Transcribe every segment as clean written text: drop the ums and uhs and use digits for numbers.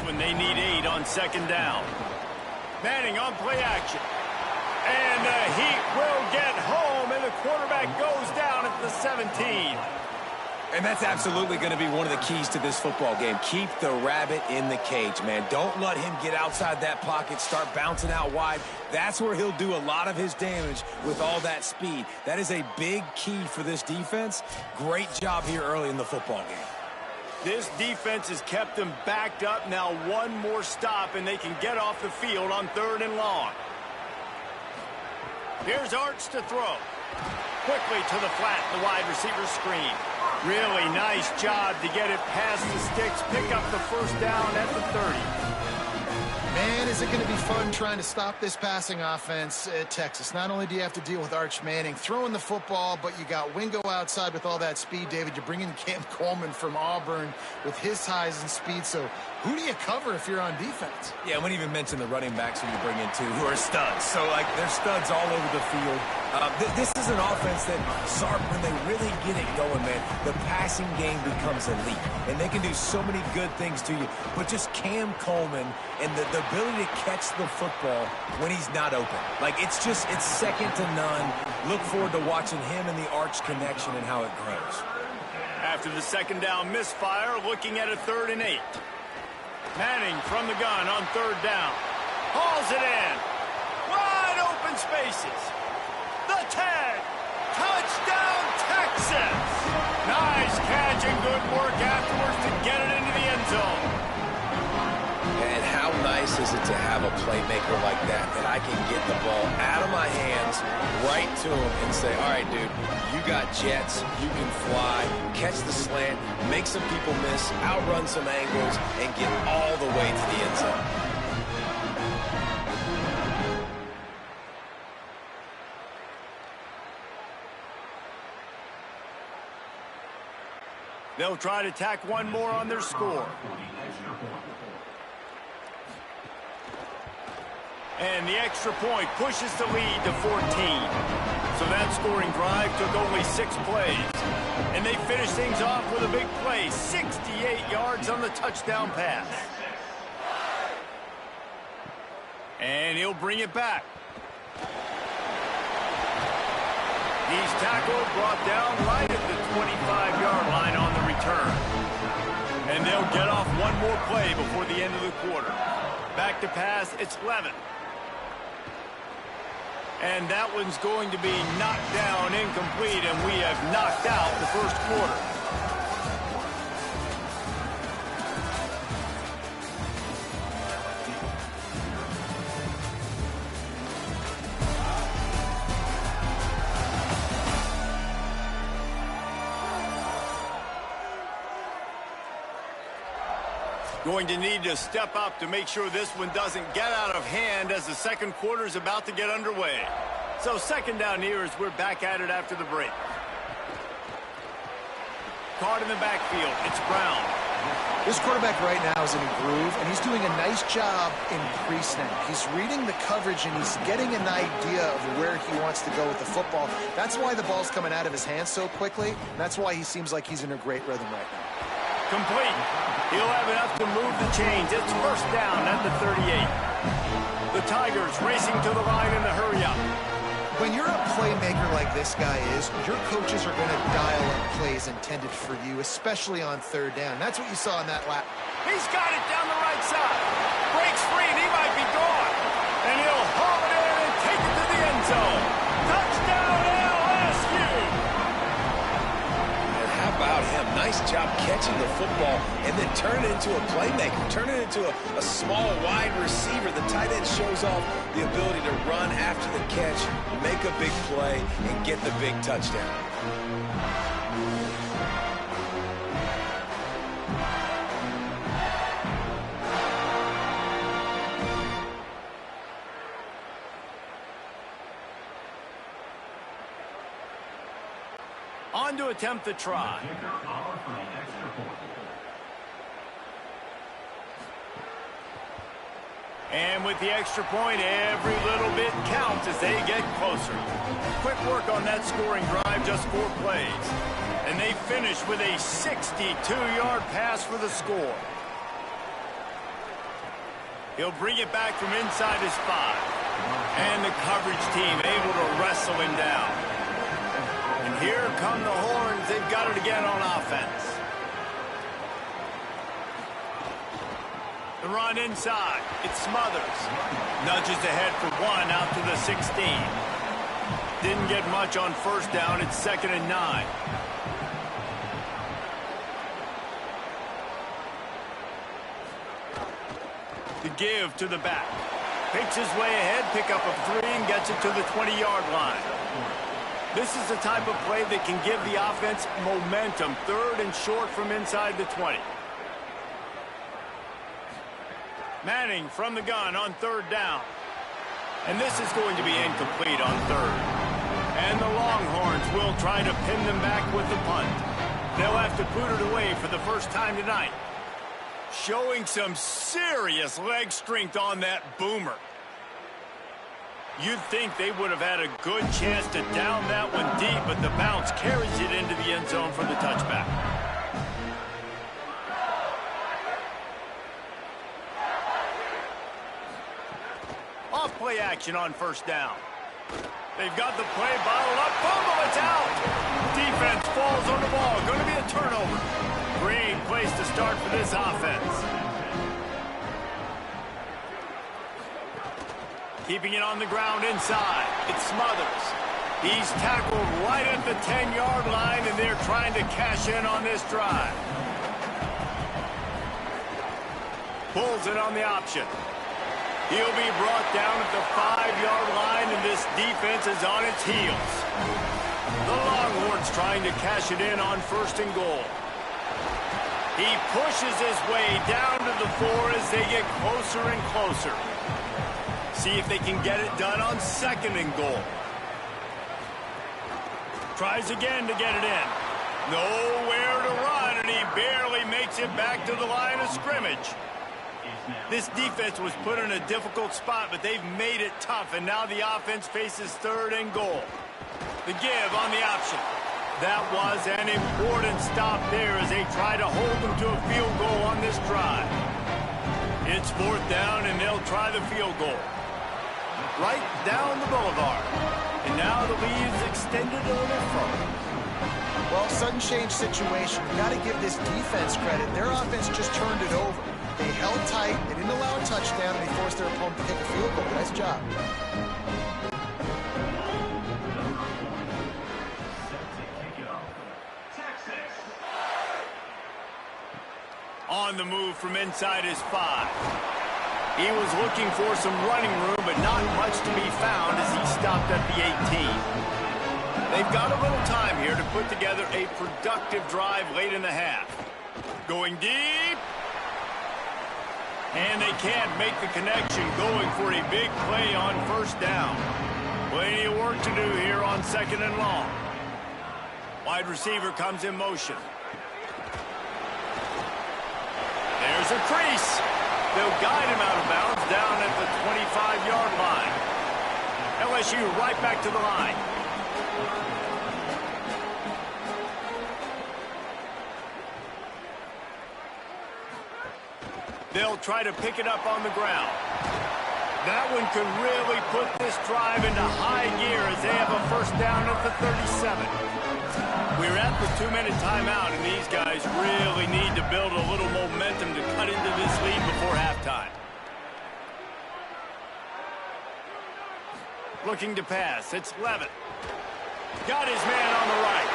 When they need 8 on second down. Manning on play action. And the Heat will get home, and the quarterback goes down at the 17. And that's absolutely going to be one of the keys to this football game. Keep the rabbit in the cage, man. Don't let him get outside that pocket, start bouncing out wide. That's where he'll do a lot of his damage with all that speed. That is a big key for this defense. Great job here early in the football game. This defense has kept them backed up. Now one more stop, and they can get off the field on 3rd and long. Here's Arch to throw. Quickly to the flat, the wide receiver screen. Really nice job to get it past the sticks, pick up the first down at the 30. Man, is it going to be fun trying to stop this passing offense at Texas. Not only do you have to deal with Arch Manning throwing the football, but you got Wingo outside with all that speed, David. You bring in Cam Coleman from Auburn with his size and speed. So who do you cover if you're on defense? Yeah, I wouldn't even mention the running backs who you bring in, too, who are studs. So, like, they're studs all over the field. This is an offense that, Sark, when they really get it going, man, the passing game becomes elite. And they can do so many good things to you. But just Cam Coleman and the ability to catch the football when he's not open. Like, it's second to none. Look forward to watching him and the Arch connection and how it grows. After the second down misfire, looking at a 3rd and 8. Manning from the gun on 3rd down. Hauls it in. Wide open spaces. The 10. Touchdown, Texas. Nice catch and good work afterwards to get it into the end zone. And how nice is it to have a playmaker like that I can get the ball out of my hands right to him and say, all right, dude, you got jets, you can fly, catch the slant, make some people miss, outrun some angles, and get all the way to the end zone. They'll try to tack one more on their score. And the extra point pushes the lead to 14. So that scoring drive took only 6 plays. And they finished things off with a big play, 68 yards on the touchdown pass. And he'll bring it back. He's tackled, brought down right at the 25-yard line on the return. And they'll get off one more play before the end of the quarter. Back to pass, it's Levin. And that one's going to be knocked down, incomplete, and we have knocked out the first quarter. Going to need to step up to make sure this one doesn't get out of hand as the second quarter is about to get underway. So second down here as we're back at it after the break. Caught in the backfield. It's Brown. This quarterback right now is in a groove, and he's doing a nice job in pre-snap. He's reading the coverage, and he's getting an idea of where he wants to go with the football. That's why the ball's coming out of his hands so quickly. That's why he seems like he's in a great rhythm right now. Complete. He'll have enough to move the chains. It's first down at the 38. The Tigers racing to the line in the hurry-up. When you're a playmaker like this guy is, your coaches are going to dial up plays intended for you, especially on third down. That's what you saw in that lap. He's got it down the right side. Breaks free, and he might be gone. And he'll haul it in and take it to the end zone. Touchdown, LSU! And how about him? Nice job catching the football and then turn it into a playmaker. Turn it into a small wide receiver. The tight end shows off the ability to run after the catch, make a big play, and get the big touchdown. On to attempt the try. And with the extra point, every little bit counts as they get closer. Quick work on that scoring drive, just 4 plays. And they finish with a 62-yard pass for the score. He'll bring it back from inside his 5. And the coverage team able to wrestle him down. And here come the Horns. They've got it again on offense. The run inside. It's Smothers. Nudges ahead for 1 out to the 16. Didn't get much on first down. It's 2nd and 9. The give to the back. Picks his way ahead, pick up a 3, and gets it to the 20-yard line. This is the type of play that can give the offense momentum. 3rd and short from inside the 20. Manning from the gun on 3rd down. And this is going to be incomplete on 3rd. And the Longhorns will try to pin them back with the punt. They'll have to boot it away for the first time tonight. Showing some serious leg strength on that boomer. You'd think they would have had a good chance to down that one deep, but the bounce carries it into the end zone for the touchback. Off play action on 1st down. They've got the play bottled up. Fumble, it's out. Defense falls on the ball. Going to be a turnover. Great place to start for this offense. Keeping it on the ground inside. It's Smothers. He's tackled right at the 10-yard line, and they're trying to cash in on this drive. Pulls it on the option. He'll be brought down at the 5-yard line, and this defense is on its heels. The Longhorns trying to cash it in on 1st and goal. He pushes his way down to the 4 as they get closer and closer. See if they can get it done on 2nd and goal. Tries again to get it in. Nowhere to run, and he barely makes it back to the line of scrimmage. This defense was put in a difficult spot, but they've made it tough, and now the offense faces 3rd and goal. The give on the option. That was an important stop there as they try to hold them to a field goal on this drive. It's 4th down, and they'll try the field goal. Right down the boulevard. And now the lead is extended a little further. Well, sudden change situation. You got to give this defense credit. Their offense just turned it over. They held tight, they didn't allow a touchdown, and they forced their opponent to kick a field goal. Nice job. On the move from inside his 5. He was looking for some running room, but not much to be found as he stopped at the 18. They've got a little time here to put together a productive drive late in the half. Going deep. And they can't make the connection, going for a big play on 1st down. Plenty of work to do here on 2nd and long. Wide receiver comes in motion. There's a crease. They'll guide him out of bounds down at the 25-yard line. LSU right back to the line. They'll try to pick it up on the ground. That one could really put this drive into high gear as they have a 1st down at the 37. We're at the 2-minute timeout, and these guys really need to build a little momentum to cut into this lead before halftime. Looking to pass. It's Levin. Got his man on the right.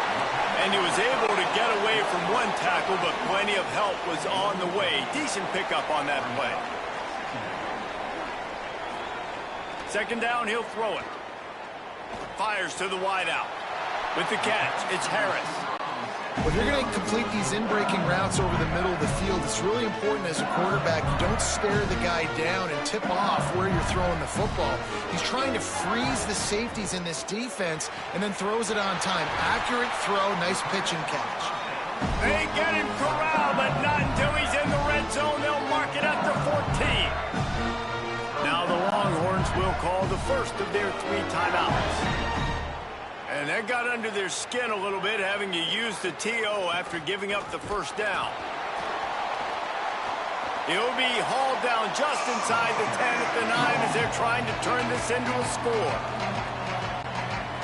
And he was able to get away from one tackle, but plenty of help was on the way. Decent pickup on that play. 2nd down, he'll throw it. Fires to the wideout. With the catch, it's Harris. Well, if you're going to complete these in-breaking routes over the middle of the field, it's really important as a quarterback you don't stare the guy down and tip off where you're throwing the football. He's trying to freeze the safeties in this defense and then throws it on time. Accurate throw, nice pitch and catch. They get him corralled, but not until he's in the red zone. They'll mark it at the 14. Now the Longhorns will call the first of their 3 timeouts. And that got under their skin a little bit, having to use the TO after giving up the 1st down. He'll be hauled down just inside the 10 at the 9 as they're trying to turn this into a score.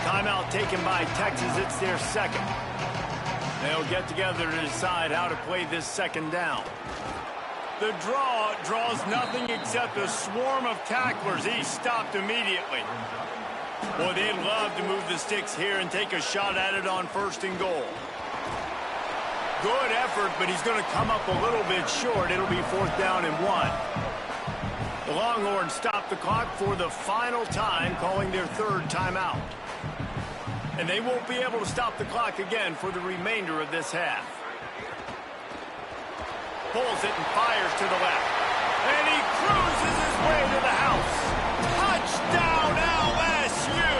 Timeout taken by Texas. It's their second. They'll get together to decide how to play this second down. The draw draws nothing except a swarm of tacklers. He's stopped immediately. Boy, they'd love to move the sticks here and take a shot at it on 1st and goal. Good effort, but he's going to come up a little bit short. It'll be 4th down and 1. The Longhorns stop the clock for the final time, calling their 3rd timeout. And they won't be able to stop the clock again for the remainder of this half. Pulls it and fires to the left. And he cruises his way to the house. Touchdown, LSU!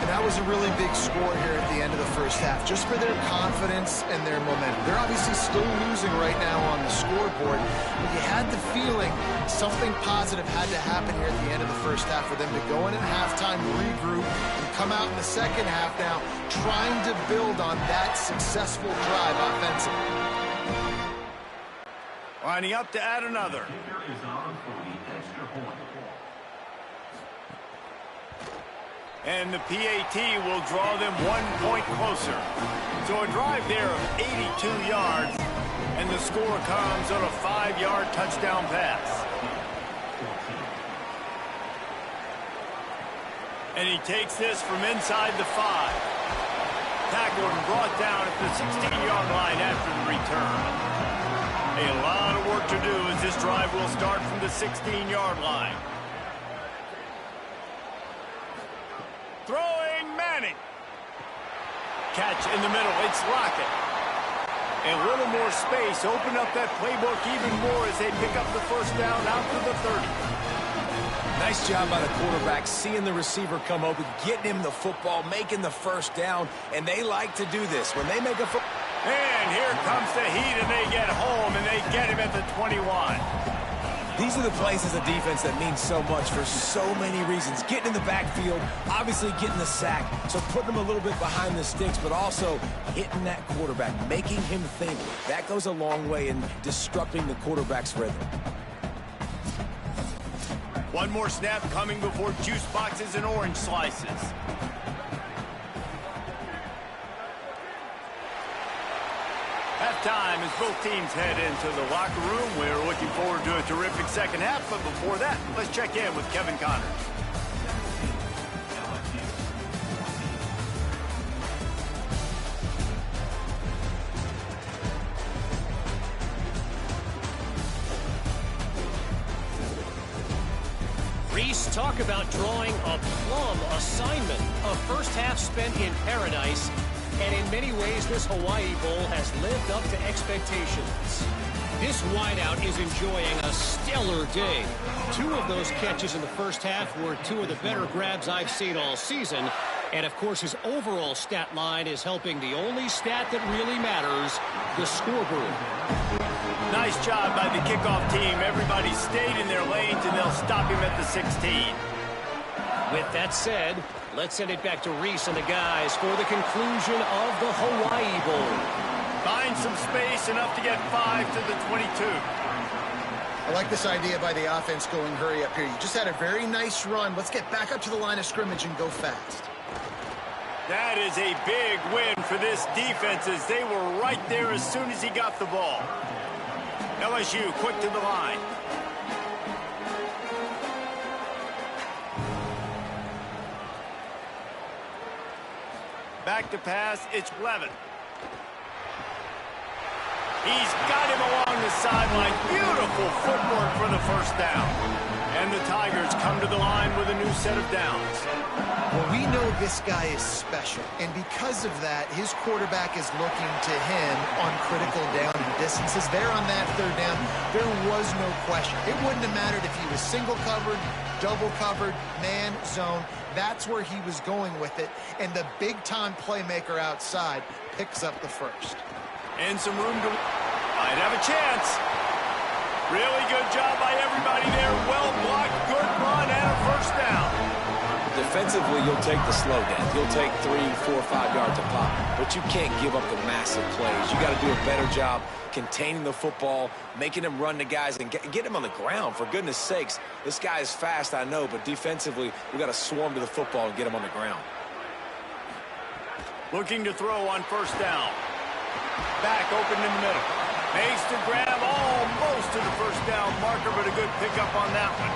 And that was a really big score here at the end of the first half, just for their confidence and their momentum. They're obviously still losing right now on the scoreboard, but you had the feeling something positive had to happen here at the end of the first half for them to go in at halftime, regroup, and come out in the second half now trying to build on that successful drive offensively. Lining up to add another. And the PAT will draw them 1 point closer. So a drive there of 82 yards, and the score comes on a 5-yard touchdown pass. And he takes this from inside the 5. Tackled and brought down at the 16-yard line after the return. A lot of work to do as this drive will start from the 16-yard line. Throwing Manning. Catch in the middle. It's Lockett. A little more space. Open up that playbook even more as they pick up the 1st down out to the 30. Nice job by the quarterback, seeing the receiver come open, getting him the football, making the 1st down, and they like to do this. When they make a football. And here comes the heat, and they get home, and they get him at the 21. These are the plays as a defense that mean so much for so many reasons. Getting in the backfield, obviously getting the sack, so putting him a little bit behind the sticks, but also hitting that quarterback, making him think. That goes a long way in disrupting the quarterback's rhythm. One more snap coming before juice boxes and orange slices. Halftime as both teams head into the locker room. We're looking forward to a terrific second half, but before that, let's check in with Kevin Connors. Reese, talk about drawing a plum assignment. A first half spent in paradise. And in many ways, this Hawaii Bowl has lived up to expectations. This wideout is enjoying a stellar day. 2 of those catches in the first half were 2 of the better grabs I've seen all season. And, of course, his overall stat line is helping the only stat that really matters, the scoreboard. Nice job by the kickoff team. Everybody stayed in their lanes, and they'll stop him at the 16. With that said, let's send it back to Reese and the guys for the conclusion of the Hawaii Bowl. Find some space, enough to get 5 to the 22. I like this idea by the offense going hurry up here. You just had a very nice run. Let's get back up to the line of scrimmage and go fast. That is a big win for this defense as they were right there as soon as he got the ball. LSU quick to the line. Back to pass, it's Levin. He's got him along the sideline. Beautiful footwork for the 1st down. And the Tigers come to the line with a new set of downs. Well, we know this guy is special, and because of that, his quarterback is looking to him on critical down and distances. There on that 3rd down, there was no question. It wouldn't have mattered if he was single covered, double covered, man, zone. That's where he was going with it, and the big-time playmaker outside picks up the 1st. And some room to... might have a chance. Really good job by everybody there. Well blocked, good run, and a 1st down. defensively, you'll take the slow downs. You'll take 3, 4, 5 yards a pop, but you can't give up the massive plays. You got to do a better job containing the football, making him run the guys, and get him on the ground, for goodness sakes. This guy is fast, I know, but defensively, we got to swarm to the football and get him on the ground. Looking to throw on first down. Back open in the middle. Makes the grab almost to the first down marker, but a good pickup on that one.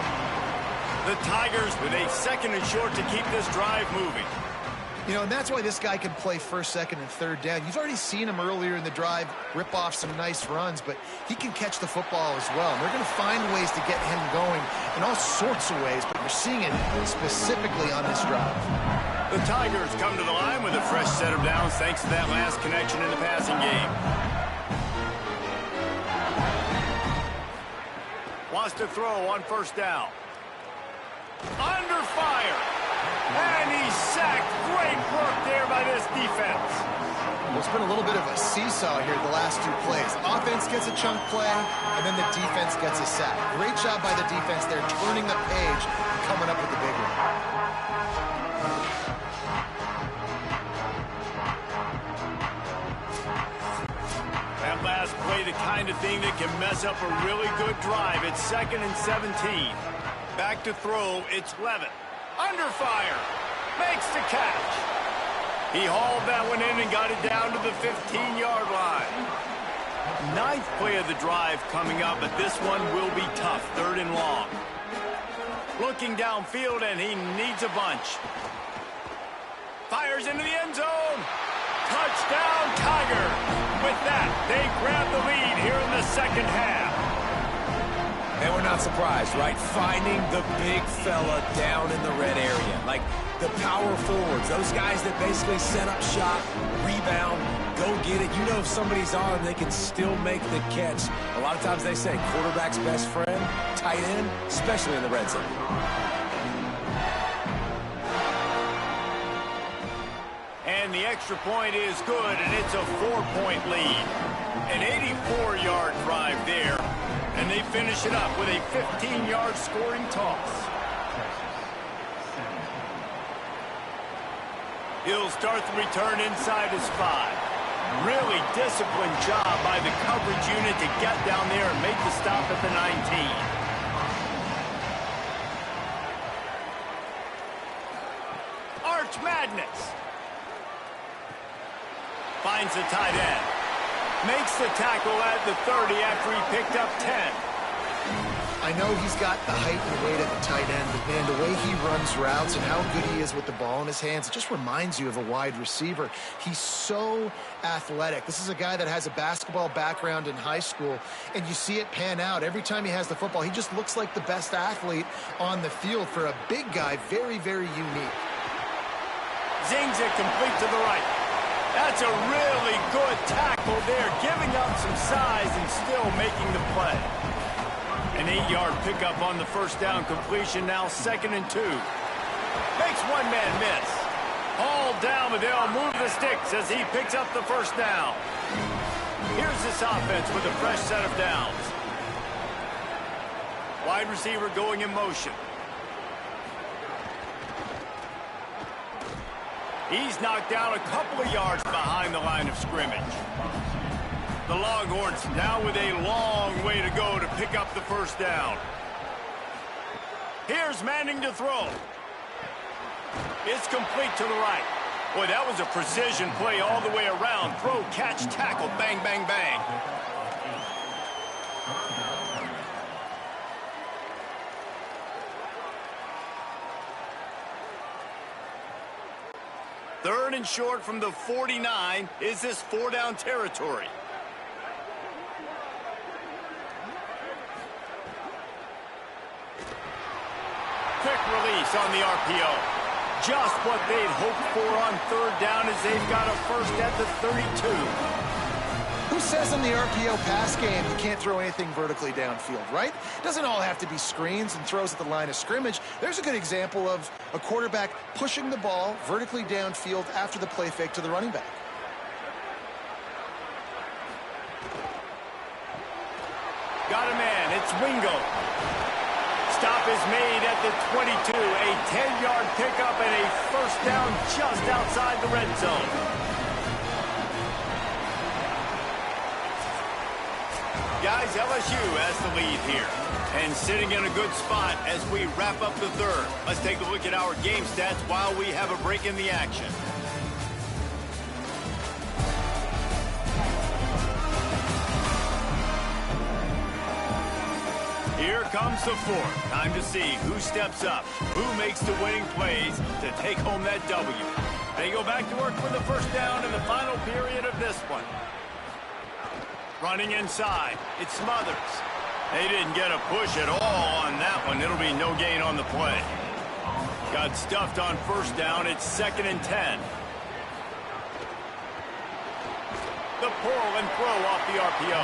The Tigers with a second and short to keep this drive moving. You know, and that's why this guy can play first, second, and third down. You've already seen him earlier in the drive rip off some nice runs, but he can catch the football as well. And they're going to find ways to get him going in all sorts of ways, but you're seeing it specifically on this drive. The Tigers come to the line with a fresh set of downs thanks to that last connection in the passing game. Wants to throw on first down. Under fire. And he's sacked. Great work there by this defense. Well, it's been a little bit of a seesaw here the last two plays. Offense gets a chunk play, and then the defense gets a sack. Great job by the defense there, turning the page and coming up with the big one. That last play, the kind of thing that can mess up a really good drive. It's 2nd and 17. Back to throw, it's Levitt. Under fire. Makes the catch. He hauled that one in and got it down to the 15-yard line. 9th play of the drive coming up, but this one will be tough. 3rd and long. Looking downfield, and he needs a bunch. Fires into the end zone. Touchdown, Tiger. With that, they grab the lead here in the second half. And we're not surprised, right? Finding the big fella down in the red area. Like the power forwards, those guys that basically set up shop, rebound, go get it. You know if somebody's on them, they can still make the catch. A lot of times they say quarterback's best friend, tight end, especially in the red zone. And the extra point is good, and it's a 4-point lead. An 84-yard drive there. And they finish it up with a 15-yard scoring toss. He'll start the return inside his 5. Really disciplined job by the coverage unit to get down there and make the stop at the 19. Arch Madness. Finds the tight end. Makes the tackle at the 30 after he picked up 10. I know he's got the height and the weight at the tight end, but man, the way he runs routes and how good he is with the ball in his hands, it just reminds you of a wide receiver. He's so athletic. This is a guy that has a basketball background in high school, and you see it pan out. Every time he has the football, he just looks like the best athlete on the field. For a big guy, very, very unique. Zings it complete to the right. That's a really good tackle there, giving up some size and still making the play. An 8-yard pickup on the first down completion, now 2nd and 2. Makes one man miss. Hauled down, but they'll move the sticks as he picks up the first down. Here's this offense with a fresh set of downs. Wide receiver going in motion. He's knocked down a couple of yards behind the line of scrimmage. The Longhorns now with a long way to go to pick up the first down. Here's Manning to throw. It's complete to the right. Boy, that was a precision play all the way around. Throw, catch, tackle, bang, bang, bang. Third and short from the 49. Is this 4-down territory? Quick release on the RPO. Just what they'd hoped for on 3rd down as they've got a first at the 32. Who says in the RPO pass game you can't throw anything vertically downfield, right? Doesn't all have to be screens and throws at the line of scrimmage. There's a good example of a quarterback pushing the ball vertically downfield after the play fake to the running back. Got a man. It's Wingo. stop is made at the 22. A 10-yard pickup and a first down just outside the red zone. Guys, LSU has the lead here. And sitting in a good spot as we wrap up the third. Let's take a look at our game stats while we have a break in the action. Here comes the fourth. Time to see who steps up, who makes the winning plays to take home that W. They go back to work for the first down in the final period of this one. Running inside, it's Smothers. They didn't get a push at all on that one. It'll be no gain on the play. Got stuffed on first down. It's 2nd and 10. The pull and throw off the RPO.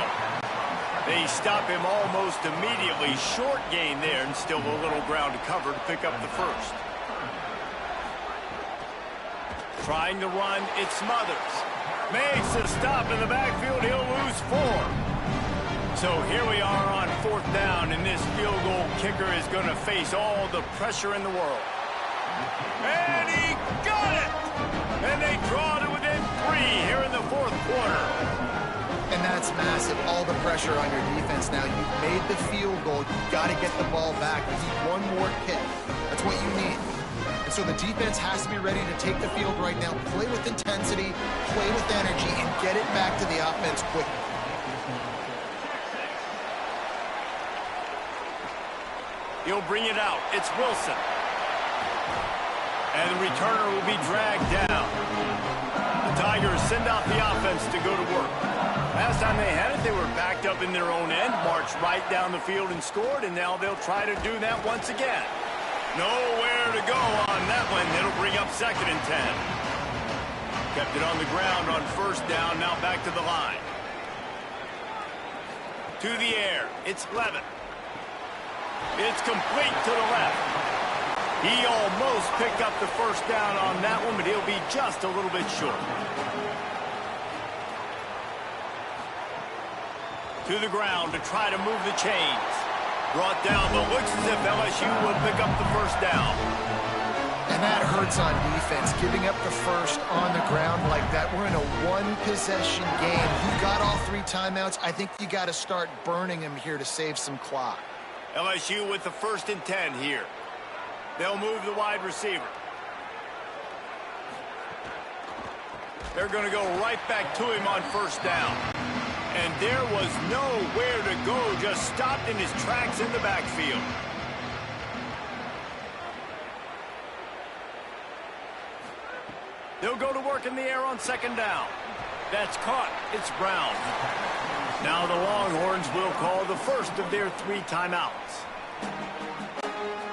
They stop him almost immediately. Short gain there and still a little ground to cover to pick up the first. Trying to run, it's Smothers. Makes a stop in the backfield. He'll lose 4. So here we are on 4th down, and this field goal kicker is going to face all the pressure in the world. And he got it! And they draw to within 3 here in the 4th quarter. And that's massive. All the pressure on your defense now. You've made the field goal. You've got to get the ball back. You need one more kick. That's what you need. And so the defense has to be ready to take the field right now, play with intensity, play with energy, and get it back to the offense quickly. He'll bring it out. It's Wilson. And the returner will be dragged down. The Tigers send out the offense to go to work. Last time they had it, they were backed up in their own end, marched right down the field and scored, and now they'll try to do that once again. Nowhere to go on that one. It'll bring up 2nd and 10. Kept it on the ground on first down, now back to the line. To the air, it's Levin. It's complete to the left. He almost picked up the first down on that one, but he'll be just a little bit short. To the ground to try to move the chains. Brought down, but looks as if LSU will pick up the first down. And that hurts on defense, giving up the first on the ground like that. We're in a one-possession game. You got all 3 timeouts. I think you got to start burning them here to save some clock. LSU with the 1st and 10 here. They'll move the wide receiver. They're going to go right back to him on first down. And there was nowhere to go, just stopped in his tracks in the backfield. They'll go to work in the air on 2nd down. That's caught. It's Brown. Now the Longhorns will call the first of their 3 timeouts.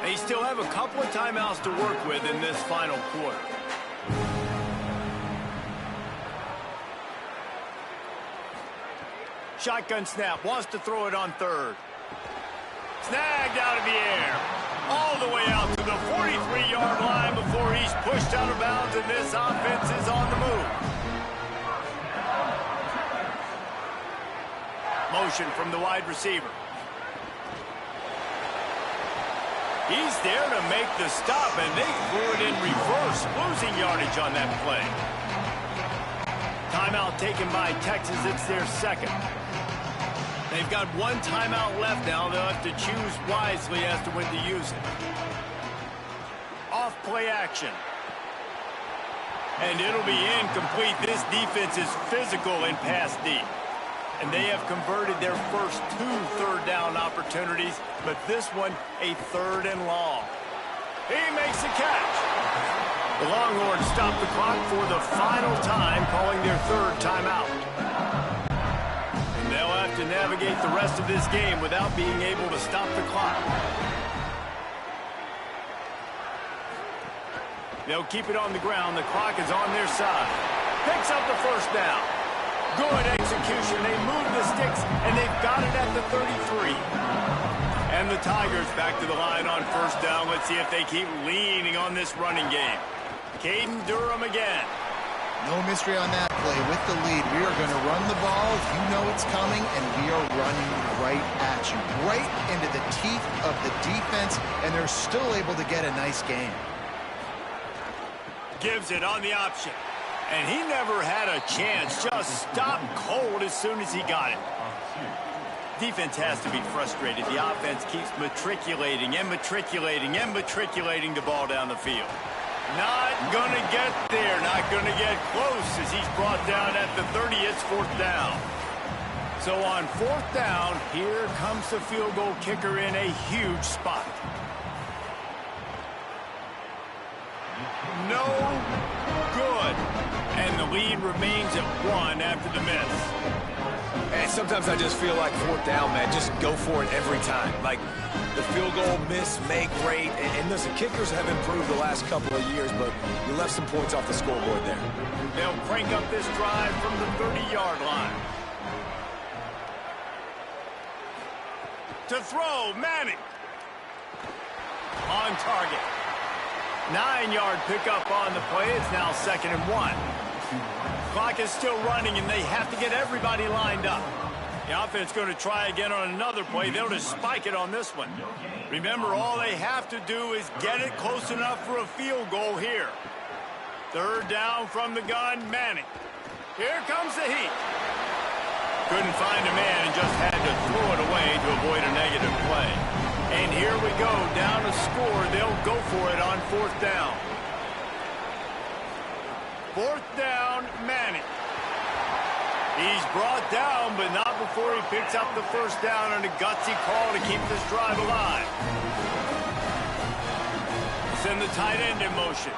They still have a couple of timeouts to work with in this final quarter. Shotgun snap, wants to throw it on 3rd. Snagged out of the air. All the way out to the 43-yard line before he's pushed out of bounds, and this offense is on the move. Motion from the wide receiver. He's there to make the stop, and they threw it in reverse, losing yardage on that play. Timeout taken by Texas. It's their 2nd. They've got 1 timeout left now. They'll have to choose wisely as to when to use it. Off play action. And it'll be incomplete. This defense is physical in pass deep. And they have converted their first 2 third down opportunities, but this one a 3rd and long. He makes the catch. The Longhorns stop the clock for the final time, calling their 3rd timeout. And they'll have to navigate the rest of this game without being able to stop the clock. They'll keep it on the ground. The clock is on their side. Picks up the first down. Good execution. They move the sticks, and they've got it at the 33. And the Tigers back to the line on first down. Let's see if they keep leaning on this running game. Caden Durham again. No mystery on that play. With the lead, we are going to run the ball. You know it's coming, and we are running right at you, right into the teeth of the defense, and they're still able to get a nice game. Gives it on the option. And he never had a chance. Just stopped cold as soon as he got it. Defense has to be frustrated. The offense keeps matriculating and matriculating and matriculating the ball down the field. Not going to get there. Not going to get close as he's brought down at the 30. It's 4th down. So on 4th down, here comes the field goal kicker in a huge spot. No good. And the lead remains at 1 after the miss. And sometimes I just feel like 4th down, man. Just go for it every time. Like the field goal, miss, make, great. And listen, kickers have improved the last couple of years, but you left some points off the scoreboard there. They'll crank up this drive from the 30-yard line. To throw, Manning. On target. 9-yard pickup on the play. It's now 2nd and 1. Clock is still running, and they have to get everybody lined up. The offense going to try again on another play. They'll just spike it on this one. Remember, all they have to do is get it close enough for a field goal here. 3rd down from the gun, Manning. Here comes the heat. Couldn't find a man and just had to throw it away to avoid a negative play. And here we go, down to score. They'll go for it on 4th down. 4th down, Manning. He's brought down, but not before he picks up the 1st down on a gutsy call to keep this drive alive. Send the tight end in motion.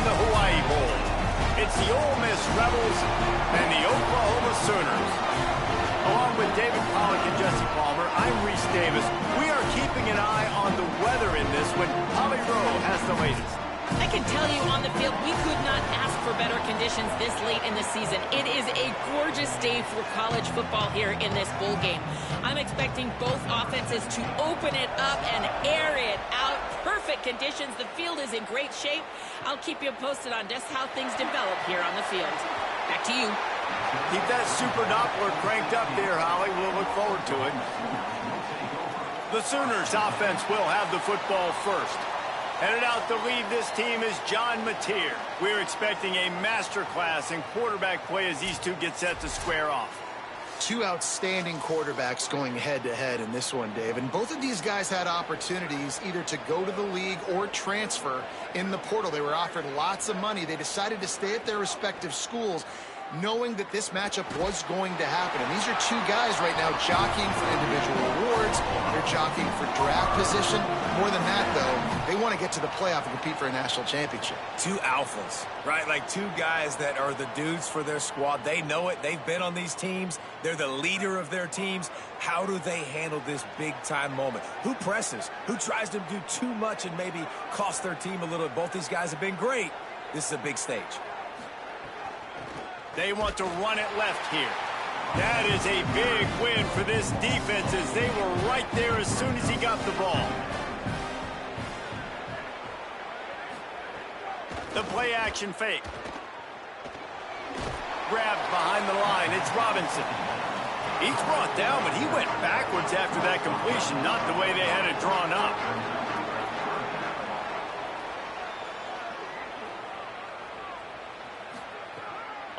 the Hawaii Bowl. It's the Ole Miss Rebels and the Oklahoma Sooners. Along with David Pollack and Jesse Palmer, I'm Reese Davis. We are keeping an eye on the weather in this one. Holly Rowe has the latest. I can tell you on the field, we could not ask for better conditions this late in the season. It is a gorgeous day for college football here in this bowl game. I'm expecting both offenses to open it up and air it out. Perfect conditions. The field is in great shape. I'll keep you posted on just how things develop here on the field. Back to you. Keep that Super Doppler cranked up there, Holly. We'll look forward to it. The Sooners offense will have the football first. Headed out to lead this team is John Mateer. We're expecting a masterclass in quarterback play as these two get set to square off. Two outstanding quarterbacks going head-to-head in this one, Dave. And both of these guys had opportunities either to go to the league or transfer in the portal. They were offered lots of money. They decided to stay at their respective schools, knowing that this matchup was going to happen. And these are two guys right now jockeying for individual awards. They're jockeying for draft position. More than that, though, they want to get to the playoff and compete for a national championship. Two alphas, right? Like two guys that are the dudes for their squad. They know it. They've been on these teams. They're the leader of their teams. How do they handle this big-time moment? Who presses? Who tries to do too much and maybe cost their team a little? Both these guys have been great. This is a big stage. They want to run it left here. That is a big win for this defense as they were right there as soon as he got the ball. The play action fake. Grabbed behind the line. It's Robinson. He's brought down, but he went backwards after that completion, not the way they had it drawn up.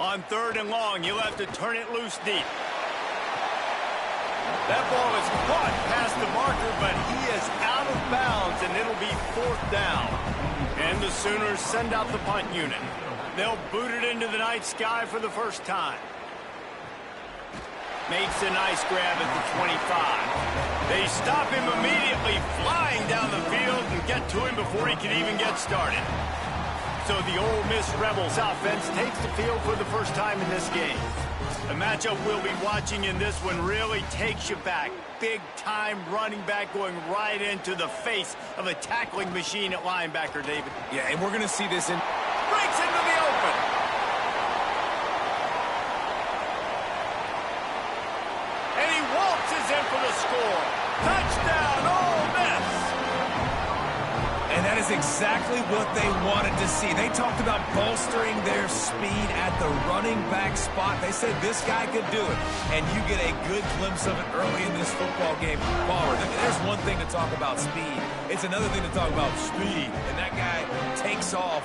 On 3rd and long, you'll have to turn it loose deep. That ball is caught past the marker, but he is out of bounds, and it'll be 4th down. And the Sooners send out the punt unit. They'll boot it into the night sky for the first time. Makes a nice grab at the 25. They stop him immediately, flying down the field, and get to him before he can even get started. So the Ole Miss Rebels offense takes the field for the first time in this game. The matchup we'll be watching in this one really takes you back. Big-time running back going right into the face of a tackling machine at linebacker, David. Yeah, and we're going to see this in... Breaks into the open. And he waltzes in for the score. Touchdown, Ole Miss. And that is exactly what they wanted to see. They talked about bolstering their speed at the running back spot. They said this guy could do it. And you get a good glimpse of it early in this football game. Palmer, there's one thing to talk about speed. It's another thing to talk about speed. And that guy takes off,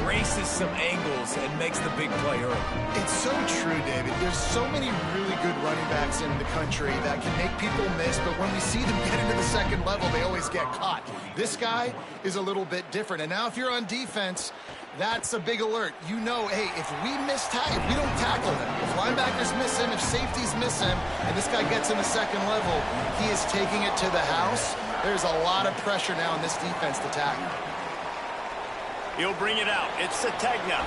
erases some angles, and makes the big play early. It's so true, David. There's so many really good running backs in the country that can make people miss, but when we see them get into the second level, they always get caught. This guy is a little bit different. And now if you're on defense, that's a big alert. You know, hey, if we don't tackle him, if linebackers miss him, if safeties miss him, and this guy gets in the second level, he is taking it to the house. There's a lot of pressure now in this defense to tackle. He'll bring it out. It's Sategna.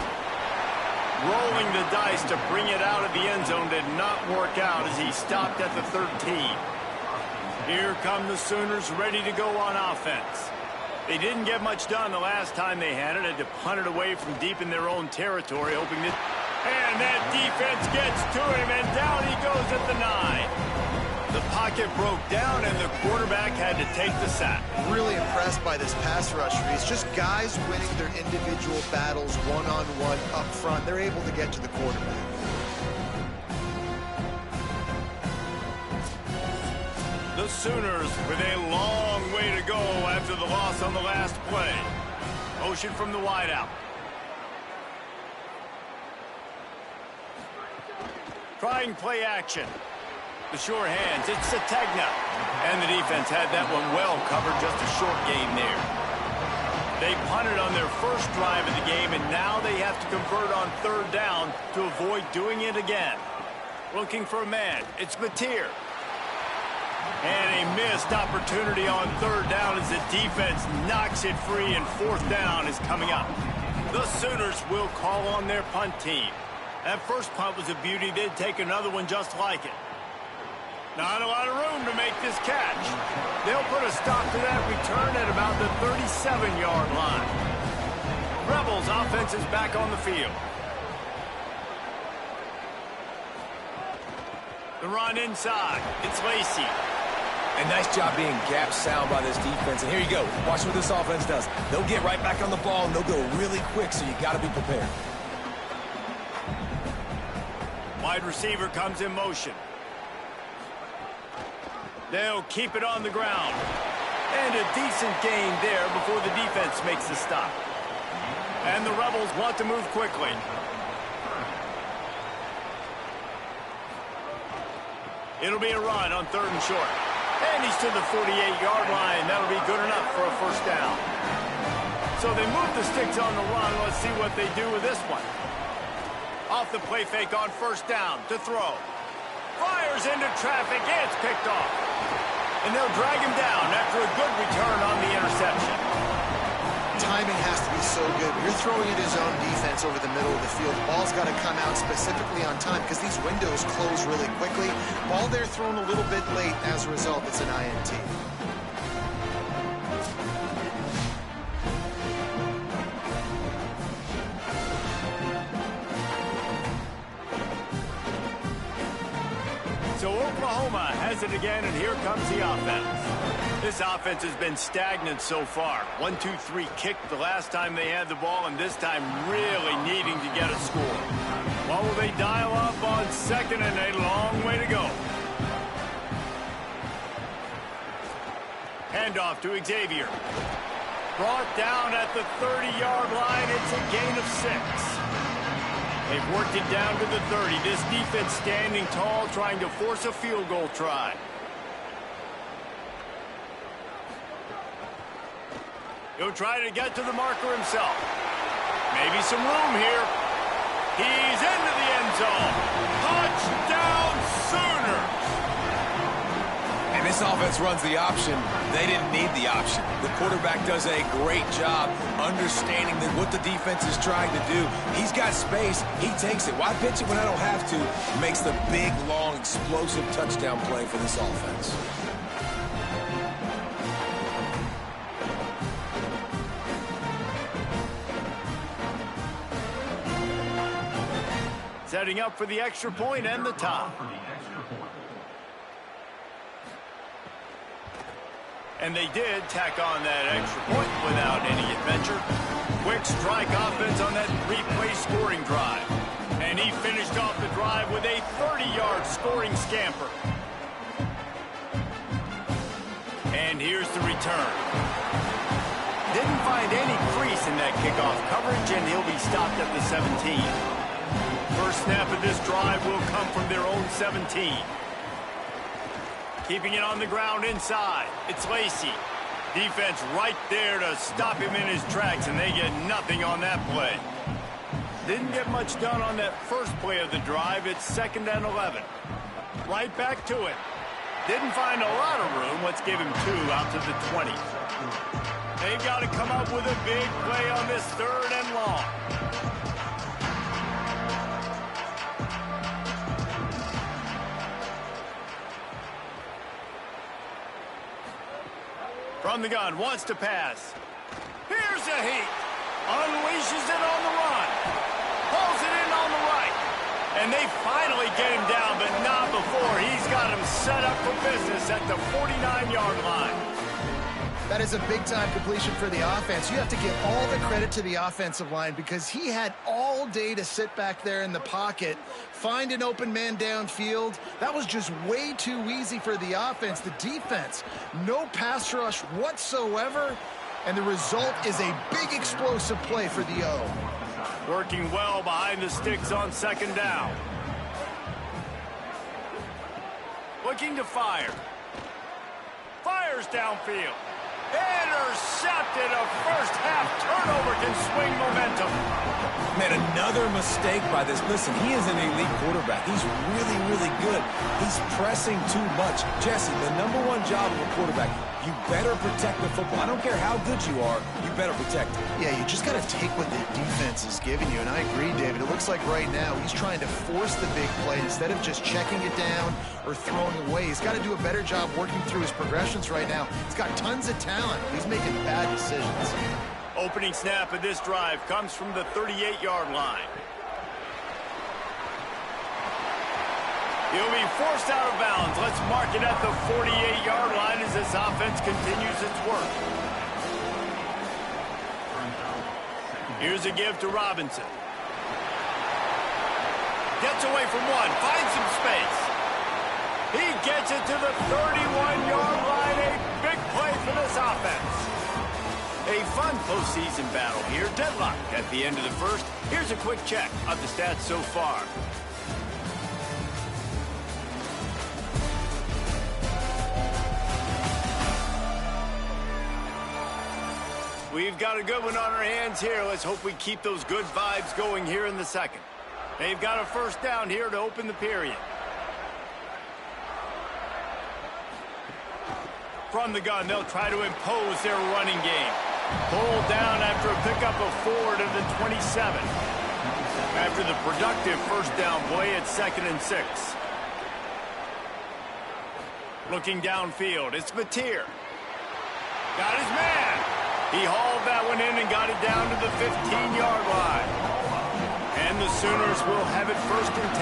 Rolling the dice to bring it out of the end zone did not work out as he stopped at the 13. Here come the Sooners ready to go on offense. They didn't get much done the last time they had it. Had to punt it away from deep in their own territory, hoping that... And that defense gets to him, and down he goes at the 9. The pocket broke down, and the quarterback had to take the sack. Really impressed by this pass rush, Reese. Just guys winning their individual battles one-on-one up front. They're able to get to the quarterback. The Sooners with a long way to go after the loss on the last play. Motion from the wideout. Trying play action. The sure hands, it's Sategna. And the defense had that one well covered, just a short gain there. They punted on their first drive of the game, and now they have to convert on 3rd down to avoid doing it again. Looking for a man, it's Mateer. And a missed opportunity on 3rd down as the defense knocks it free, and 4th down is coming up. The Sooners will call on their punt team. That first punt was a beauty. They'd take another one just like it. Not a lot of room to make this catch. They'll put a stop to that return at about the 37-yard line. Rebels offense is back on the field. The run inside. It's Lacy. And nice job being gap sound by this defense. And here you go. Watch what this offense does. They'll get right back on the ball, and they'll go really quick, so you got to be prepared. Wide receiver comes in motion. They'll keep it on the ground. And a decent gain there before the defense makes the stop. And the Rebels want to move quickly. It'll be a run on 3rd and short. And he's to the 48-yard line. That'll be good enough for a first down. So they move the sticks on the run. Let's see what they do with this one. Off the play fake on 1st down to throw. Fires into traffic. It's picked off. And they'll drag him down after a good return on the interception. Timing has to be so good. You're throwing at his own defense over the middle of the field. Ball's got to come out specifically on time because these windows close really quickly. Ball there thrown a little bit late. As a result, it's an INT. So Oklahoma has it again, and here comes the offense. This offense has been stagnant so far. 1-2-3 kicked the last time they had the ball, and this time really needing to get a score. What will they dial up on 2nd and a long way to go? Handoff to Xavier. Brought down at the 30-yard line. It's a gain of 6. They've worked it down to the 30. This defense standing tall, trying to force a field goal try. He'll try to get to the marker himself. Maybe some room here. He's into the end zone. Touchdown, Sooners! And this offense runs the option. They didn't need the option. The quarterback does a great job understanding that what the defense is trying to do. He's got space. He takes it. Why pitch it when I don't have to? Makes the big, long, explosive touchdown play for this offense. Setting up for the extra point and the top. And they did tack on that extra point without any adventure. Quick strike offense on that 3-play scoring drive. And he finished off the drive with a 30-yard scoring scamper. And here's the return. Didn't find any crease in that kickoff coverage, and he'll be stopped at the 17. First snap of this drive will come from their own 17. Keeping it on the ground inside. It's Lacy. Defense right there to stop him in his tracks, and they get nothing on that play. Didn't get much done on that first play of the drive. It's 2nd and 11. Right back to it. Didn't find a lot of room. Let's give him 2 out to the 20. They've got to come up with a big play on this 3rd and long. From the gun, wants to pass. Here's a heat. Unleashes it on the run. Pulls it in on the right. And they finally get him down, but not before. He's got him set up for business at the 49-yard line. That is a big-time completion for the offense. You have to give all the credit to the offensive line because he had all day to sit back there in the pocket, find an open man downfield. That was just way too easy for the offense. The defense, no pass rush whatsoever, and the result is a big explosive play for the O. Working well behind the sticks on 2nd down. Looking to fire. Fires downfield. Intercepted, a first half turnover can swing momentum. Man, another mistake by this. Listen, he is an elite quarterback. He's really, really good. He's pressing too much. Jesse, the number one job of a quarterback, you better protect the football. I don't care how good you are, you better protect it. Yeah, you just got to take what the defense is giving you, and I agree, David. It looks like right now he's trying to force the big play instead of just checking it down or throwing away. He's got to do a better job working through his progressions right now. He's got tons of talent. He's making bad decisions. Opening snap of this drive comes from the 38-yard line. He'll be forced out of bounds. Let's mark it at the 48-yard line as this offense continues its work. Here's a give to Robinson. Gets away from one, finds some space. He gets it to the 31-yard line. A big play for this offense. A fun postseason battle here. Deadlock at the end of the first. Here's a quick check of the stats so far. We've got a good one on our hands here. Let's hope we keep those good vibes going here in the second. They've got a first down here to open the period. From the gun, they'll try to impose their running game. Pulled down after a pickup of 4 to the 27. After the productive first down play at 2nd and 6. Looking downfield, it's Mateer. Got his man. He hauled that one in and got it down to the 15-yard line. And the Sooners will have it 1st and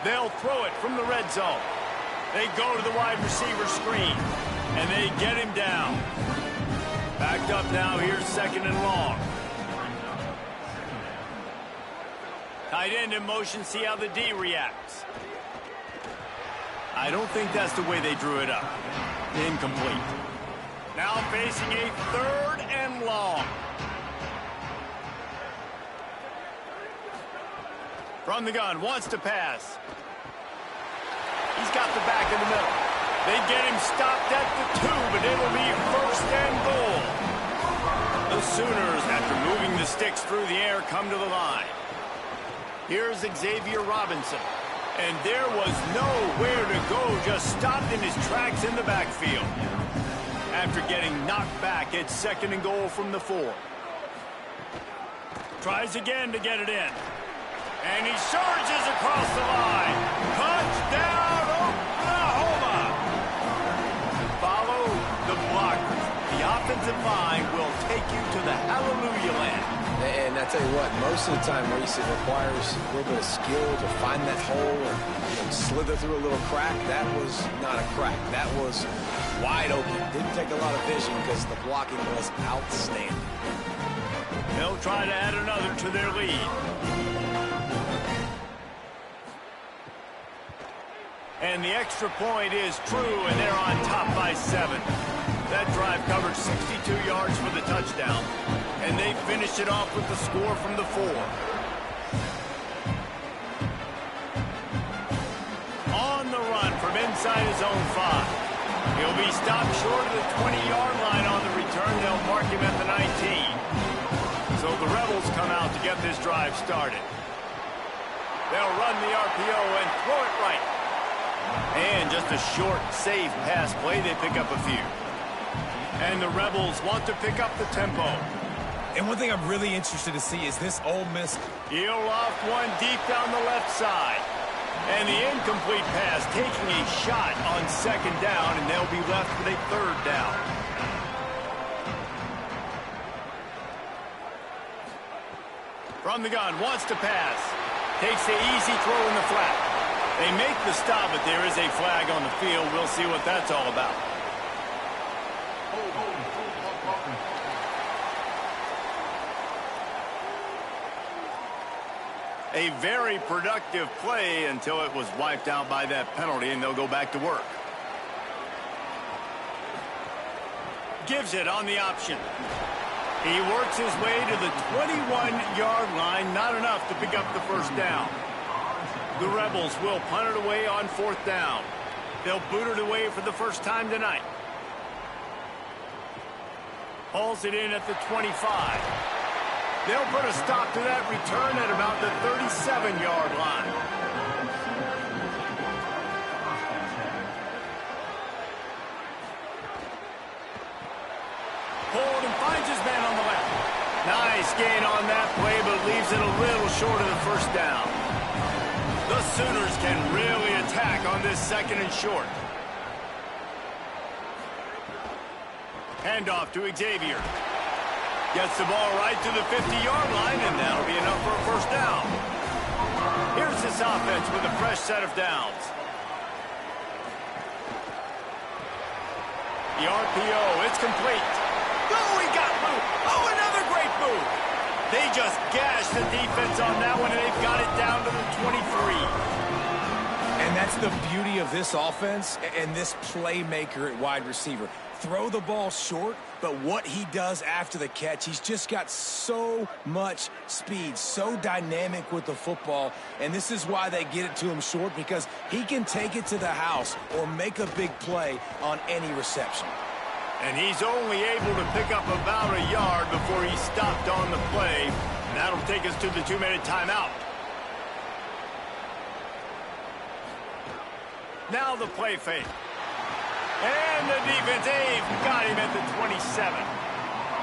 10. They'll throw it from the red zone. They go to the wide receiver screen, and they get him down. Backed up now, here's 2nd and long. Tight end in motion, see how the D reacts. I don't think that's the way they drew it up. Incomplete. Now facing a 3rd and long. From the gun, wants to pass. He's got the back in the middle. They get him stopped at the 2, but it'll be 1st and goal. The Sooners, after moving the sticks through the air, come to the line. Here's Xavier Robinson. And there was nowhere to go, just stopped in his tracks in the backfield. After getting knocked back, it's 2nd and goal from the 4. Tries again to get it in. And he surges across the line. Touchdown, Oklahoma! Follow the blockers. The offensive line will take you to the hallelujah land. And I tell you what, most of the time, Reese, it requires a little bit of skill to find that hole and slither through a little crack. That was not a crack. That was wide open. Didn't take a lot of vision because the blocking was outstanding. They'll try to add another to their lead. And the extra point is true, and they're on top by 7. That drive covered 62 yards for the touchdown. And they finished it off with the score from the 4. On the run from inside his own 5. He'll be stopped short of the 20-yard line on the return. They'll mark him at the 19. So the Rebels come out to get this drive started. They'll run the RPO and throw it right. And just a short, safe pass play. They pick up a few. And the Rebels want to pick up the tempo. And one thing I'm really interested to see is this Ole Miss. He'll loft one deep down the left side. And the incomplete pass taking a shot on 2nd down, and they'll be left with a 3rd down. From the gun, wants to pass. Takes the easy throw in the flat. They make the stop, but there is a flag on the field. We'll see what that's all about. A very productive play until it was wiped out by that penalty, and they'll go back to work. Gives it on the option. He works his way to the 21-yard line. Not enough to pick up the 1st down. The Rebels will punt it away on 4th down. They'll boot it away for the first time tonight. Hauls it in at the 25. They'll put a stop to that return at about the 37-yard line. Hold and finds his man on the left. Nice gain on that play, but leaves it a little short of the first down. The Sooners can really attack on this second and short. Handoff to Xavier. Gets the ball right to the 50-yard line, and that'll be enough for a first down. Here's this offense with a fresh set of downs. The RPO, it's complete. Oh, he got moved. Oh, another great move. They just gashed the defense on that one, and they've got it down to the 23. And that's the beauty of this offense and this playmaker at wide receiver. Throw the ball short, but what he does after the catch, he's just got so much speed, so dynamic with the football, and this is why they get it to him short, because he can take it to the house or make a big play on any reception. And he's only able to pick up about a yard before he stopped on the play, and that'll take us to the 2-minute timeout. Now the play fake. And the defense, they've got him at the 27.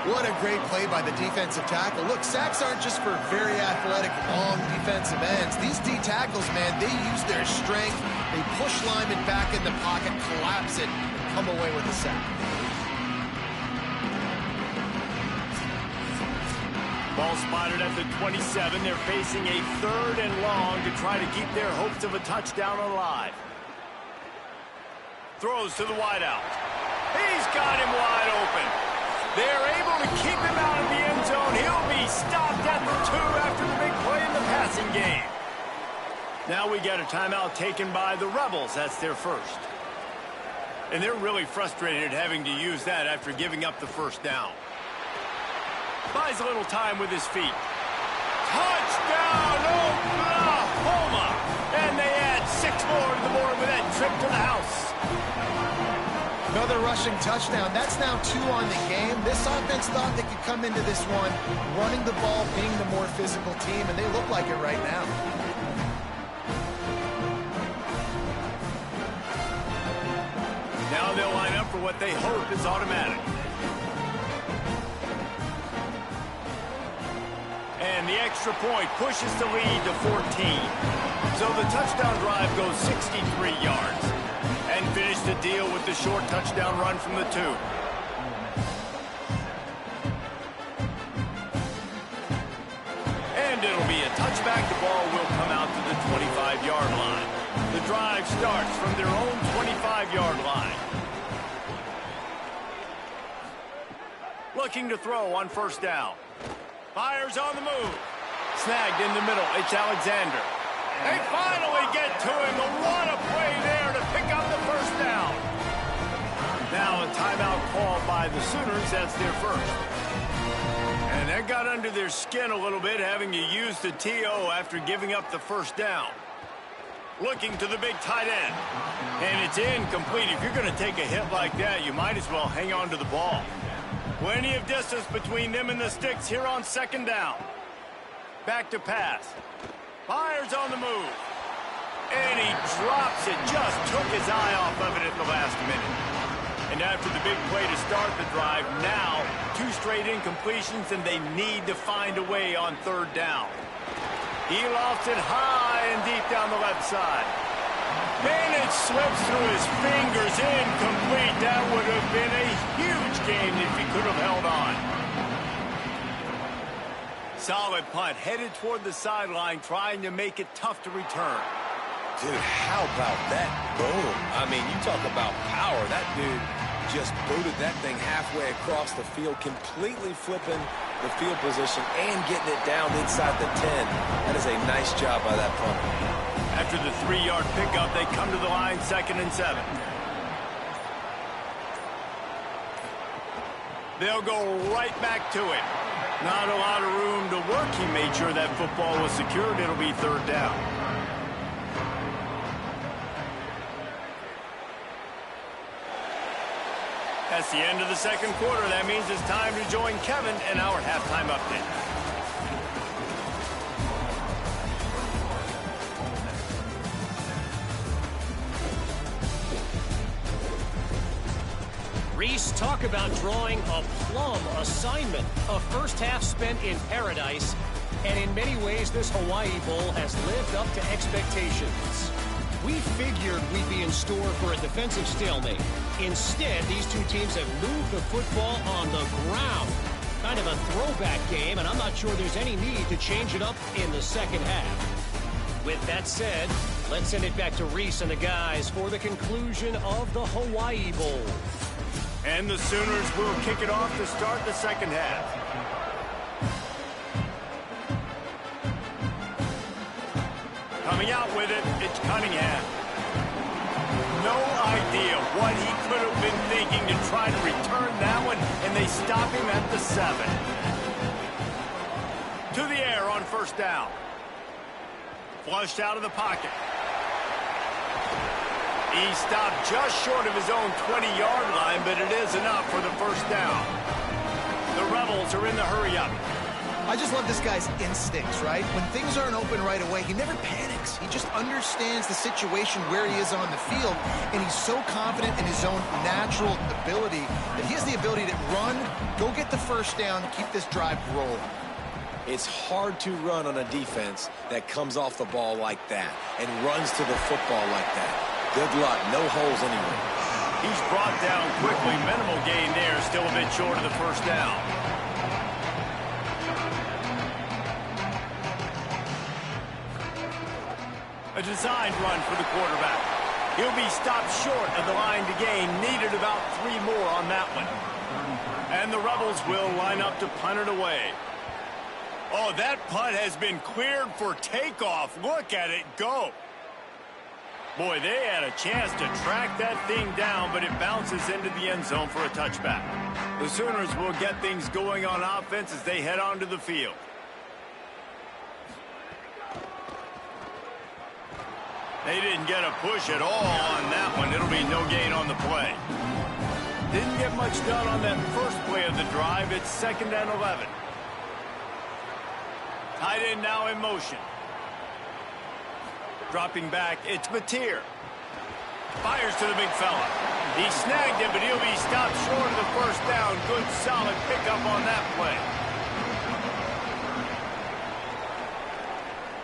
What a great play by the defensive tackle. Look, sacks aren't just for very athletic, long defensive ends. These D tackles, man, they use their strength. They push linemen back in the pocket, collapse it, and come away with a sack. Ball spotted at the 27. They're facing a 3rd and long to try to keep their hopes of a touchdown alive. Throws to the wideout. He's got him wide open. They're able to keep him out of the end zone. He'll be stopped at the 2 after the big play in the passing game. Now we get a timeout taken by the Rebels. That's their first. And they're really frustrated having to use that after giving up the first down. Buys a little time with his feet. Touchdown, Oklahoma! And they add 6 more to the board with that trip to the house. Another rushing touchdown. That's now 2 on the game. This offense thought they could come into this one running the ball, being the more physical team, and they look like it right now. Now they'll line up for what they hope is automatic. And the extra point pushes the lead to 14. So the touchdown drive goes 63 yards. And finish the deal with the short touchdown run from the 2. And it'll be a touchback. The ball will come out to the 25-yard line. The drive starts from their own 25-yard line. Looking to throw on first down. Fires on the move. Snagged in the middle. It's Alexander. They finally get to him. What a play there to pick up the first down. Now a timeout called by the Sooners. That's their first. And that got under their skin a little bit, having to use the TO after giving up the first down. Looking to the big tight end. And it's incomplete. If you're going to take a hit like that, you might as well hang on to the ball. Plenty of distance between them and the sticks here on second down. Back to pass. Fires on the move. And he drops it. Just took his eye off of it at the last minute. And after the big play to start the drive, now 2 straight incompletions, and they need to find a way on third down. He lofts it high and deep down the left side. And it slips through his fingers, incomplete. That would have been a huge game if he could have held on. Solid punt, headed toward the sideline, trying to make it tough to return. Dude, how about that boom? I mean, you talk about power. That dude just booted that thing halfway across the field, completely flipping the field position and getting it down inside the 10. That is a nice job by that punter. After the 3-yard pickup, they come to the line 2nd and 7. They'll go right back to it. Not a lot of room to work. He made sure that football was secured. It'll be third down. That's the end of the second quarter. That means it's time to join Kevin in our halftime update. Reese, talk about drawing a plum assignment. A first half spent in paradise, and in many ways this Hawaii Bowl has lived up to expectations. We figured we'd be in store for a defensive stalemate. Instead, these two teams have moved the football on the ground. Kind of a throwback game, and I'm not sure there's any need to change it up in the second half. With that said, let's send it back to Reese and the guys for the conclusion of the Hawaii Bowl. And the Sooners will kick it off to start the second half. Coming out with it, it's Cunningham. No idea what he could have been thinking to try to return that one, and they stop him at the 7. To the air on first down. Flushed out of the pocket. He stopped just short of his own 20-yard line, but it is enough for the first down. The Rebels are in the hurry-up. I just love this guy's instincts, right? When things aren't open right away, he never panics. He just understands the situation where he is on the field, and he's so confident in his own natural ability that he has the ability to run, go get the first down, and keep this drive rolling. It's hard to run on a defense that comes off the ball like that and runs to the football like that. Good luck. No holes anywhere. He's brought down quickly. Minimal gain there. Still a bit short of the first down. A designed run for the quarterback. He'll be stopped short of the line to gain. Needed about 3 more on that one. And the Rebels will line up to punt it away. Oh, that punt has been cleared for takeoff. Look at it go. Boy, they had a chance to track that thing down, but it bounces into the end zone for a touchback. The Sooners will get things going on offense as they head onto the field. They didn't get a push at all on that one. It'll be no gain on the play. Didn't get much done on that first play of the drive. It's 2nd and 11. Tight end now in motion. Dropping back, it's Mateer. Fires to the big fella. He snagged it, but he'll be stopped short of the first down. Good, solid pickup on that play.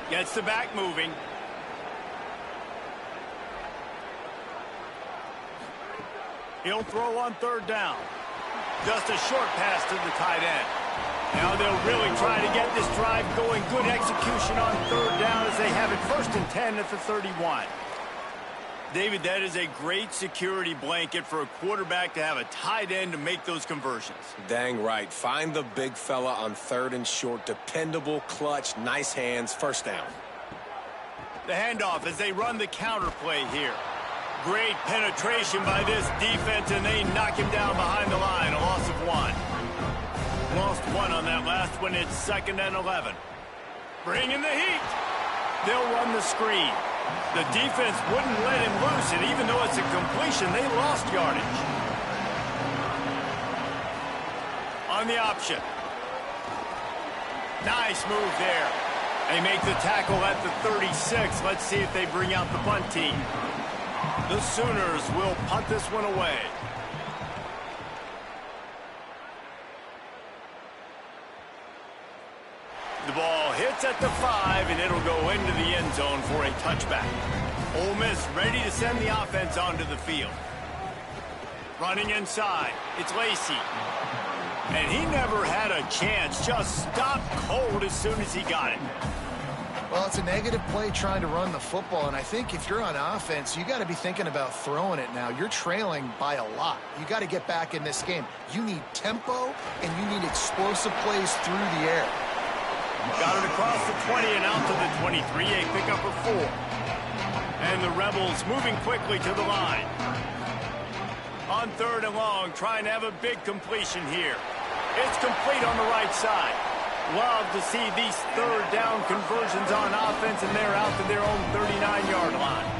Gets the back moving. He'll throw on 3rd down. Just a short pass to the tight end. Now they'll really try to get this drive going. Good execution on 3rd down as they have it 1st and 10 at the 31. David, that is a great security blanket for a quarterback to have a tight end to make those conversions. Dang right. Find the big fella on 3rd and short. Dependable, clutch, nice hands, first down. The handoff as they run the counter play here. Great penetration by this defense, and they knock him down behind the line. A loss of 1. Lost 1 on that last one. It's 2nd and 11. Bringing the heat. They'll run the screen. The defense wouldn't let him loose, and even though it's a completion, they lost yardage. On the option. Nice move there. They make the tackle at the 36. Let's see if they bring out the punt team. The Sooners will punt this one away. The ball hits at the 5, and it'll go into the end zone for a touchback. Ole Miss ready to send the offense onto the field. Running inside, it's Lacey. And he never had a chance, just stopped cold as soon as he got it. Well, it's a negative play trying to run the football, and I think if you're on offense, you got to be thinking about throwing it now. You're trailing by a lot. You got to get back in this game. You need tempo, and you need explosive plays through the air. Got it across the 20 and out to the 23, a pickup of 4. And the Rebels moving quickly to the line. On 3rd and long, trying to have a big completion here. It's complete on the right side. Love to see these 3rd down conversions on offense, and they're out to their own 39-yard line.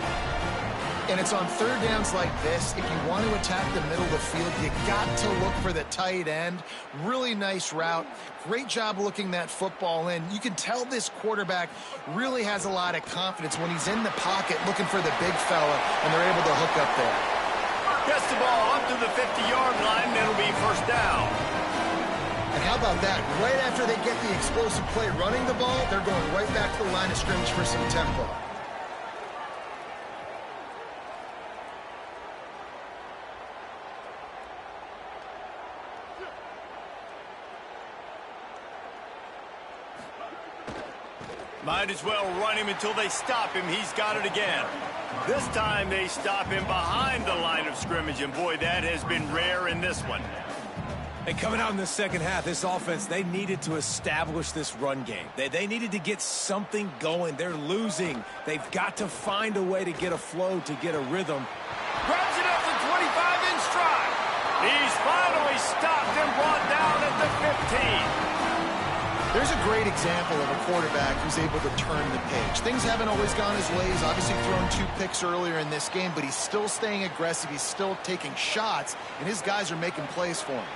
And it's on third downs like this. If you want to attack the middle of the field, you got to look for the tight end. Really nice route. Great job looking that football in. You can tell this quarterback really has a lot of confidence when he's in the pocket looking for the big fella, and they're able to hook up there. Gets the ball up to the 50-yard line, and it'll be first down. And how about that? Right after they get the explosive play running the ball, they're going right back to the line of scrimmage for some tempo. Might as well run him until they stop him. He's got it again. This time they stop him behind the line of scrimmage, and boy, that has been rare in this one. And coming out in the second half, this offense, they needed to establish this run game. They needed to get something going. They're losing. They've got to find a way to get a flow, to get a rhythm. Grabs it up the 25 in stride. He's finally stopped and brought down at the 15. There's a great example of a quarterback who's able to turn the page. Things haven't always gone his way. He's obviously thrown 2 picks earlier in this game, but he's still staying aggressive. He's still taking shots, and his guys are making plays for him.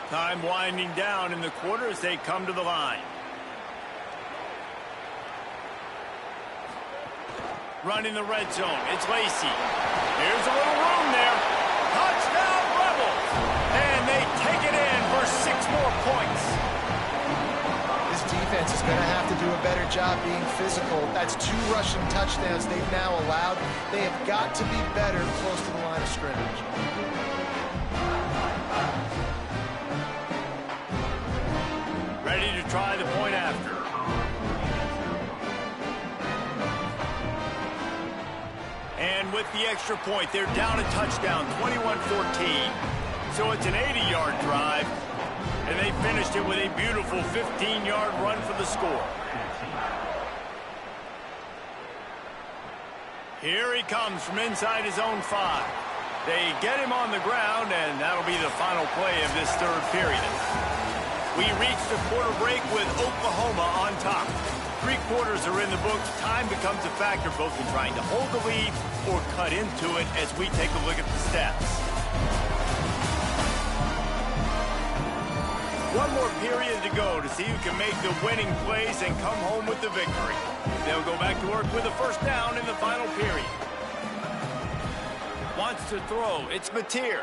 Time winding down in the quarter as they come to the line. Running the red zone. It's Lacy. Here's a little room there. Touchdown Rebels! And they take it in for 6 more points. This defense is going to have to do a better job being physical. That's 2 rushing touchdowns they've now allowed. They have got to be better close to the line of scrimmage. Ready to try the point after. And with the extra point, they're down a touchdown, 21-14. So it's an 80-yard drive, and they finished it with a beautiful 15-yard run for the score. Here he comes from inside his own 5. They get him on the ground, and that'll be the final play of this third period. We reach the quarter break with Oklahoma on top. 3 quarters are in the books. Time becomes a factor both in trying to hold the lead or cut into it as we take a look at the stats. 1 more period to go to see who can make the winning plays and come home with the victory. They'll go back to work with a first down in the final period. Wants to throw. It's Mateer.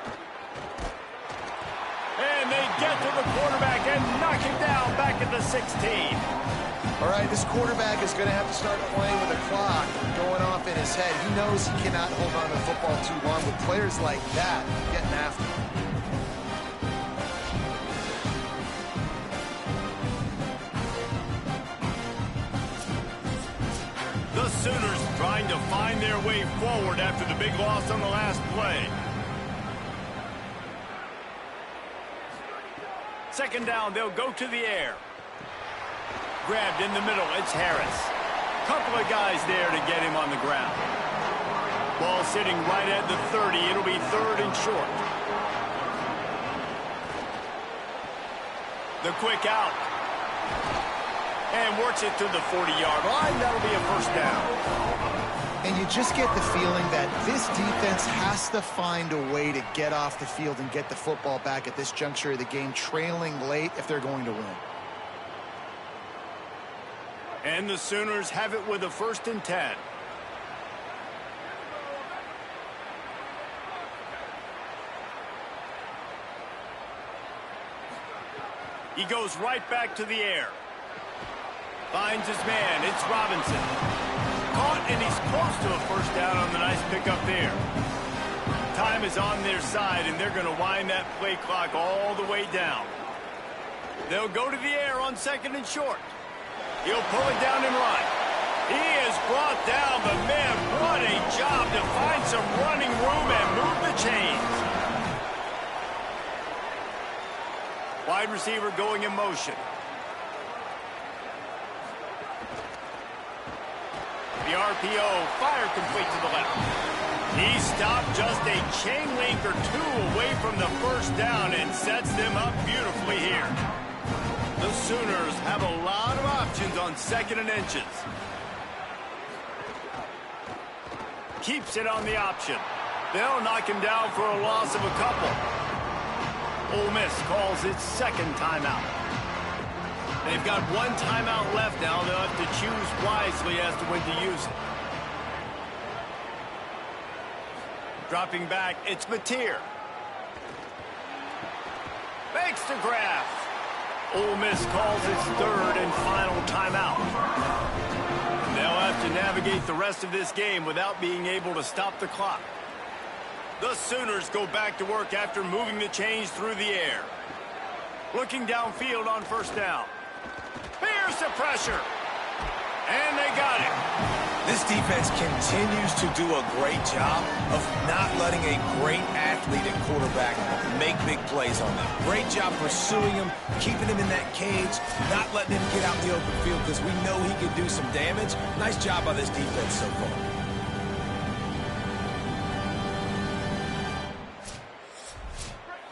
And they get to the quarterback and knock him down back at the 16. All right, this quarterback is going to have to start playing with a clock going off in his head. He knows he cannot hold on to the football too long with players like that getting after him. The Sooners trying to find their way forward after the big loss on the last play. Second down, they'll go to the air. Grabbed in the middle, it's Harris. Couple of guys there to get him on the ground. Ball sitting right at the 30. It'll be 3rd and short. The quick out. And works it to the 40-yard line. That'll be a first down. And you just get the feeling that this defense has to find a way to get off the field and get the football back at this juncture of the game, trailing late if they're going to win. And the Sooners have it with a 1st and 10. He goes right back to the air. Finds his man. It's Robinson. Caught, and he's close to a first down on the nice pickup there. Time is on their side, and they're going to wind that play clock all the way down. They'll go to the air on 2nd and short. He'll pull it down and run. He has brought down the man. What a job to find some running room and move the chains. Wide receiver going in motion. The RPO, fire complete to the left. He stopped just a chain link or 2 away from the first down and sets them up beautifully here. The Sooners have a lot of options on 2nd and inches. keeps it on the option. They'll knock him down for a loss of a couple. Ole Miss calls its second timeout. They've got one timeout left now. They'll have to choose wisely as to when to use it. Dropping back, it's Mateer. Makes the grab. Ole Miss calls its third and final timeout. They'll have to navigate the rest of this game without being able to stop the clock. The Sooners go back to work after moving the chains through the air. Looking downfield on first down. Here's the pressure. And they got it. This defense continues to do a great job of not letting a great athlete at quarterback make big plays on them. Great job pursuing him, keeping him in that cage, not letting him get out in the open field because we know he can do some damage. Nice job by this defense so far.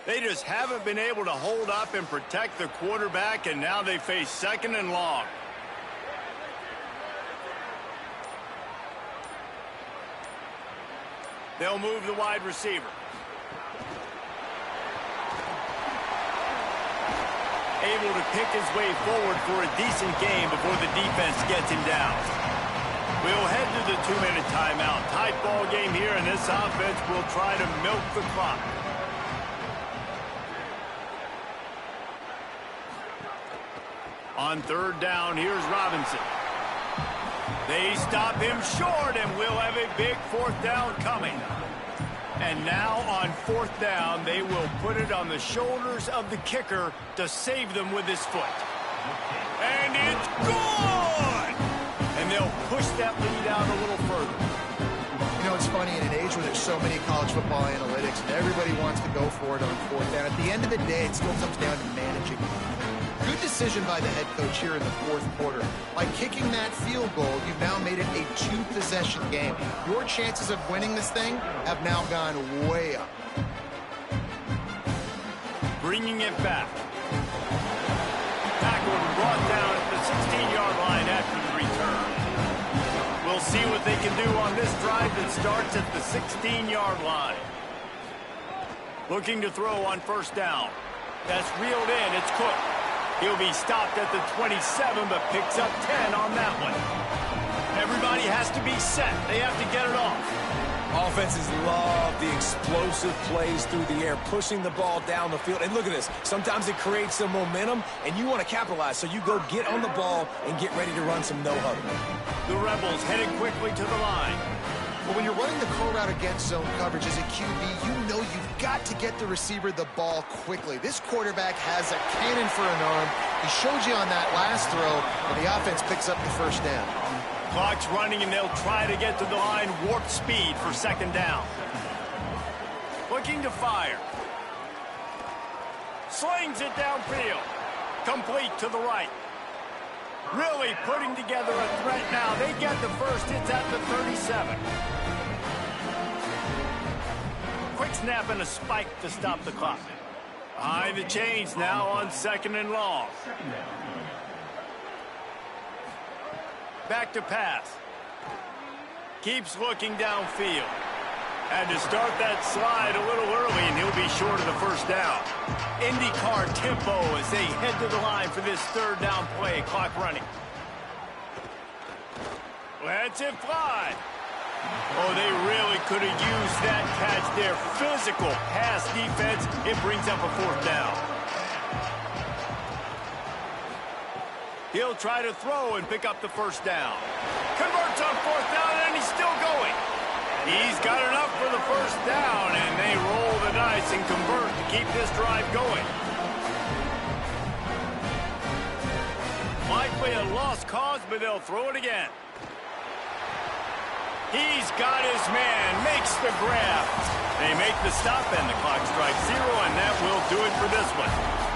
They just haven't been able to hold up and protect the quarterback, and now they face second and long. They'll move the wide receiver. Able to pick his way forward for a decent game before the defense gets him down. We'll head to the 2-minute timeout. Tight ball game here, and this offense will try to milk the clock. On third down, here's Robinson. They stop him short, and we'll have a big fourth down coming. And now on fourth down, they will put it on the shoulders of the kicker to save them with his foot. And it's good! And they'll push that lead out a little further. You know, it's funny, in an age where there's so many college football analytics and everybody wants to go for it on fourth down, at the end of the day, it still comes down to managing. Good decision by the head coach here in the fourth quarter. By kicking that field goal, you've now made it a two-possession game. Your chances of winning this thing have now gone way up. Bringing it back. Tackled and brought down at the 16-yard line after the return. We'll see what they can do on this drive that starts at the 16-yard line. Looking to throw on first down. That's reeled in. It's Cook. He'll be stopped at the 27, but picks up 10 on that one. Everybody has to be set. They have to get it off. Offenses love the explosive plays through the air, pushing the ball down the field. And look at this. Sometimes it creates some momentum, and you want to capitalize. So you go get on the ball and get ready to run some no-huddle. The Rebels headed quickly to the line. But when you're running the curl route against zone coverage as a QB, you know you've got to get the receiver the ball quickly. This quarterback has a cannon for an arm. He showed you on that last throw, and the offense picks up the first down. Clock's running, and they'll try to get to the line warp speed for second down. Looking to fire. Slings it downfield. Complete to the right. Really putting together a threat now. They get the first. It's at the 37. Quick snap and a spike to stop the clock. Behind the chains now on second and long. Back to pass. Keeps looking downfield. Had to start that slide a little early, and he'll be short of the first down. IndyCar tempo as they head to the line for this third down play. Clock running. Lets it fly. Oh, they really could have used that catch there. Physical pass defense. It brings up a fourth down. He'll try to throw and pick up the first down. Converts on fourth down, and he's still going. He's got enough for the first down, and they roll the dice and convert to keep this drive going. Likely a lost cause, but they'll throw it again. He's got his man, makes the grab. They make the stop, and the clock strikes 0, and that will do it for this one.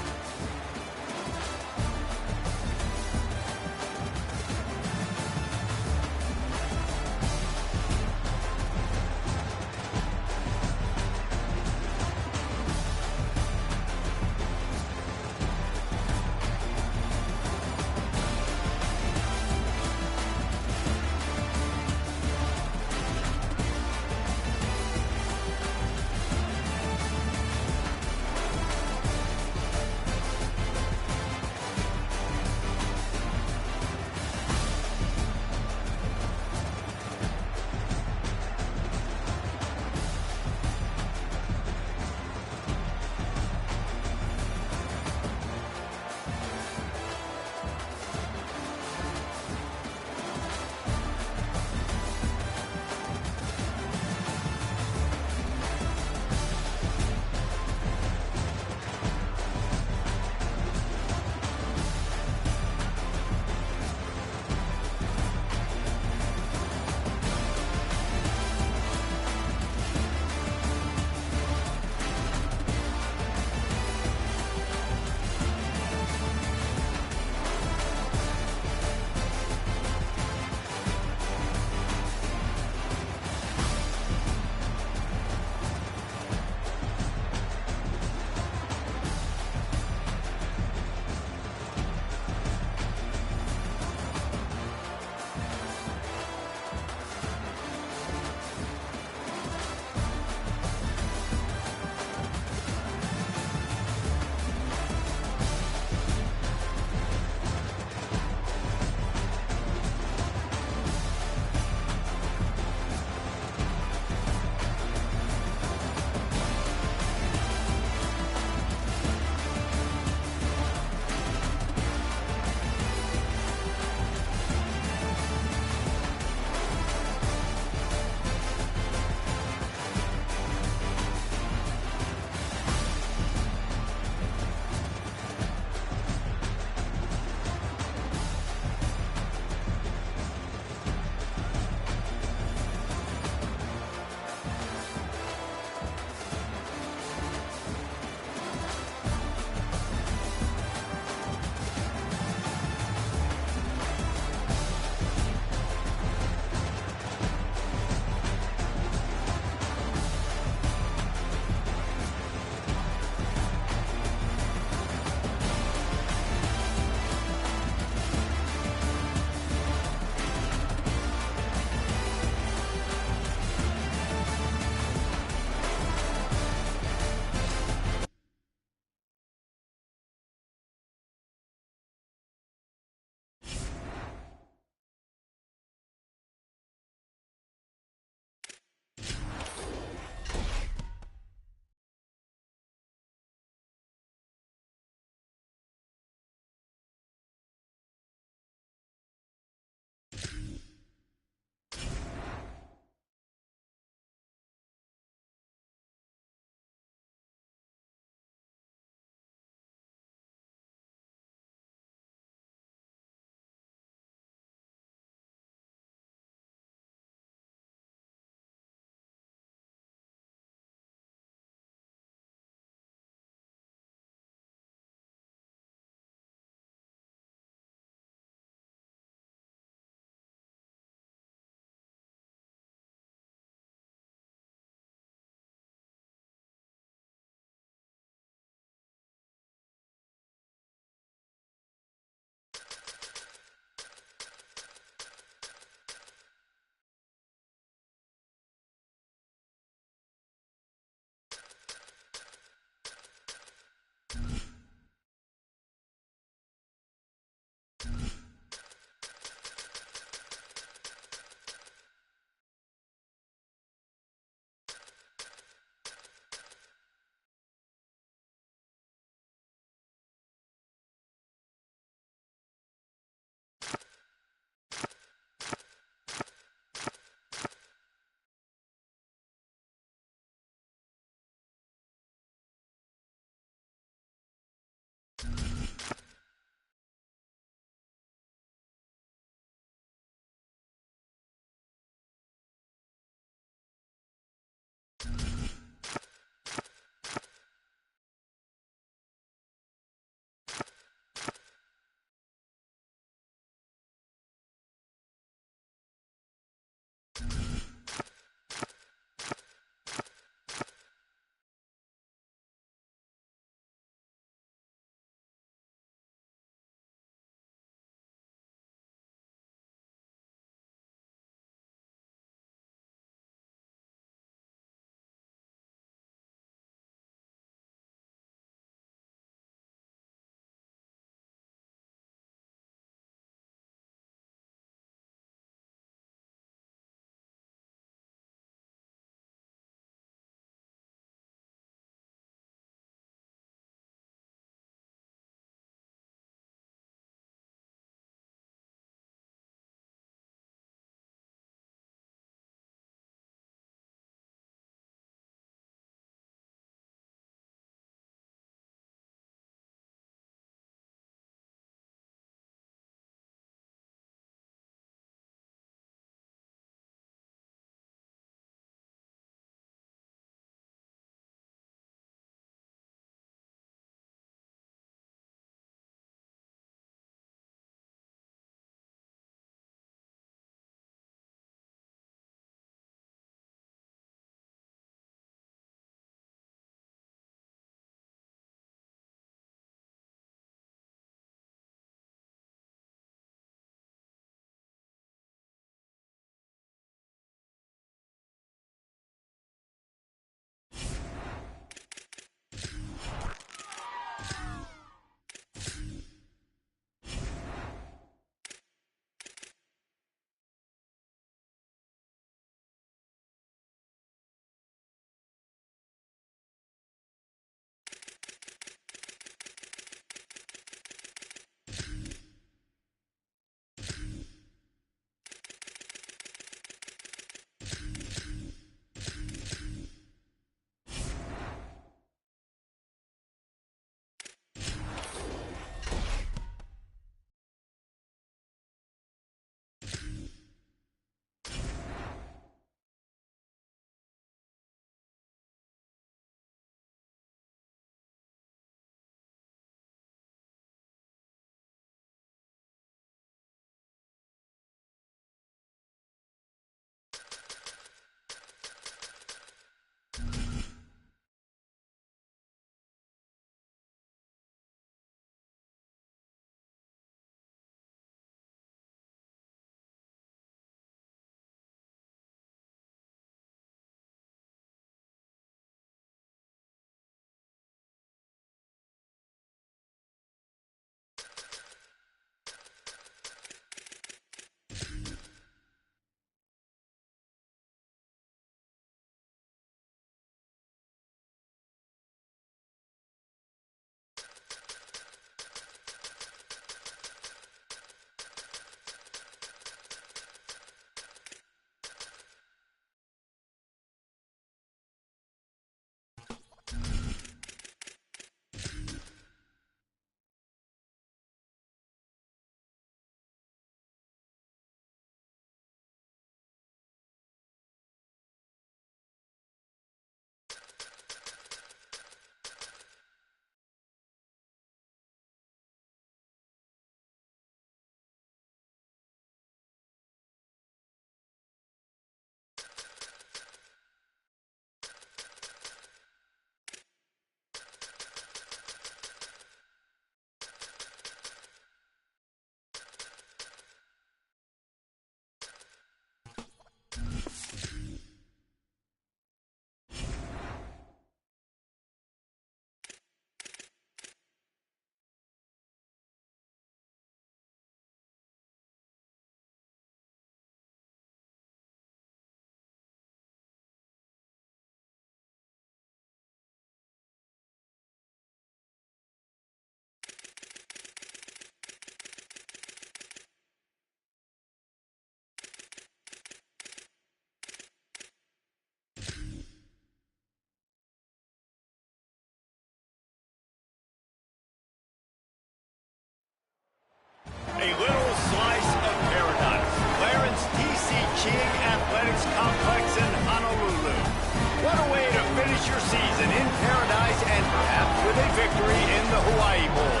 your season in paradise and perhaps with a victory in the Hawaii Bowl.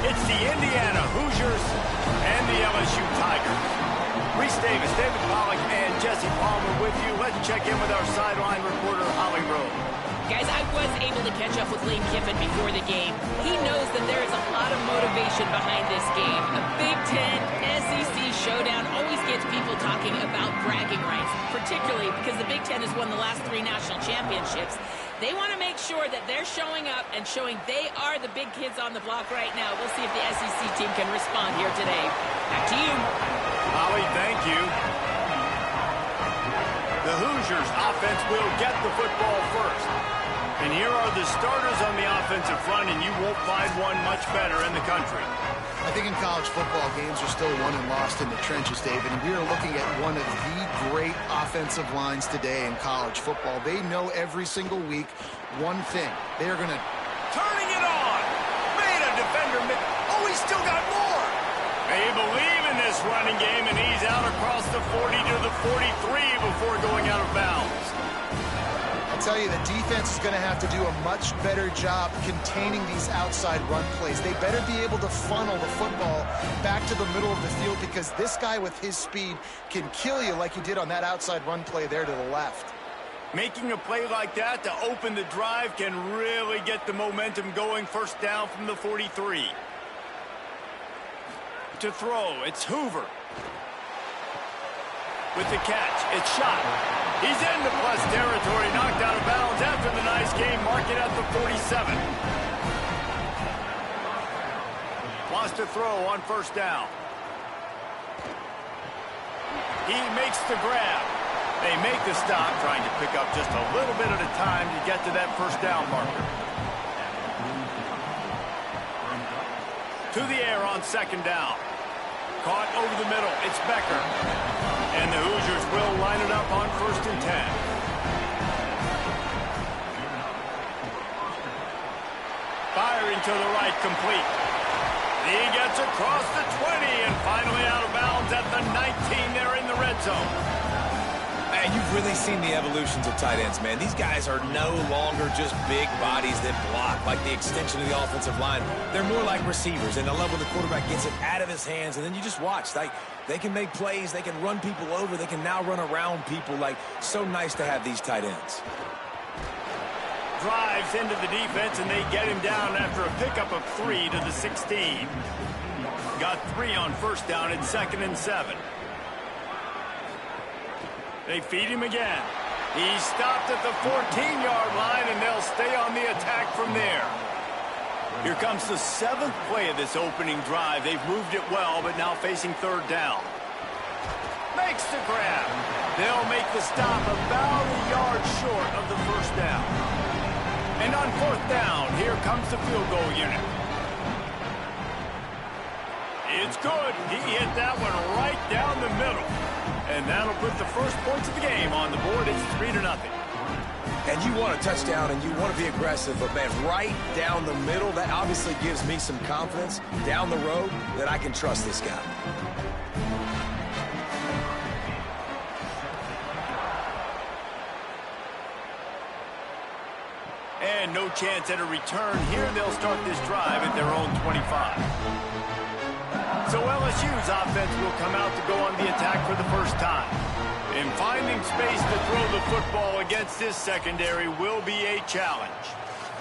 It's the Indiana Hoosiers and the LSU Tigers. Reese Davis, David Pollack, and Jesse Palmer with you. Let's check in with our sideline reporter, Holly Rowe. Guys, I was able to catch up with Lane Kiffin before the game. He knows that there is a lot of motivation behind this game. A Big Ten, SEC showdown always gets people talking about bragging rights, particularly because the Big Ten has won the last 3 national championships. They want to make sure that they're showing up and showing they are the big kids on the block right now. We'll see if the SEC team can respond here today. Back to you. Holly, thank you. The Hoosiers offense will get the football first. And here are the starters on the offensive front, and you won't find one much better in the country. I think in college football, games are still won and lost in the trenches, David. And we are looking at one of the great offensive lines today in college football. They know every single week one thing. They are going to... Turning it on! Made a defender... Oh, he's still got more! They believe in this running game, and he's out across the 40 to the 43 before going out of bounds. I'll tell you, the defense is going to have to do a much better job containing these outside run plays. They better be able to funnel the football back to the middle of the field, because this guy with his speed can kill you like he did on that outside run play there to the left. Making a play like that to open the drive can really get the momentum going. First down from the 43. To throw, it's Hoover. With the catch, it's shot. He's into plus territory, knocked out of bounds after the nice game. Mark it at the 47. Wants to throw on first down. He makes the grab. They make the stop, trying to pick up just a little bit at a time to get to that first down marker. To the air on second down. Caught over the middle. It's Becker. And the Hoosiers will line it up on 1st and 10. Firing to the right, complete. He gets across the 20 and finally out of bounds at the 19 there in the red zone. Man, you've really seen the evolutions of tight ends, man. These guys are no longer just big bodies that block like the extension of the offensive line. They're more like receivers, and the level the quarterback gets it out of his hands, and then you just watch. Like, they can make plays, they can run people over, they can now run around people. Like, so nice to have these tight ends. Drives into the defense, and they get him down after a pickup of 3 to the 16. Got 3 on first down at 2nd and 7. They feed him again. He stopped at the 14-yard line, and they'll stay on the attack from there. Here comes the 7th play of this opening drive. They've moved it well, but now facing 3rd down. Makes the grab. They'll make the stop about a yard short of the first down. And on 4th down, here comes the field goal unit. It's good. He hit that one right down the middle. And that'll put the first points of the game on the board. It's 3-0. And you want a touchdown and you want to be aggressive, but man, right down the middle, that obviously gives me some confidence down the road that I can trust this guy. And no chance at a return here. They'll start this drive at their own 25. So LSU's offense will come out to go on the attack for the first time. And finding space to throw the football against this secondary will be a challenge.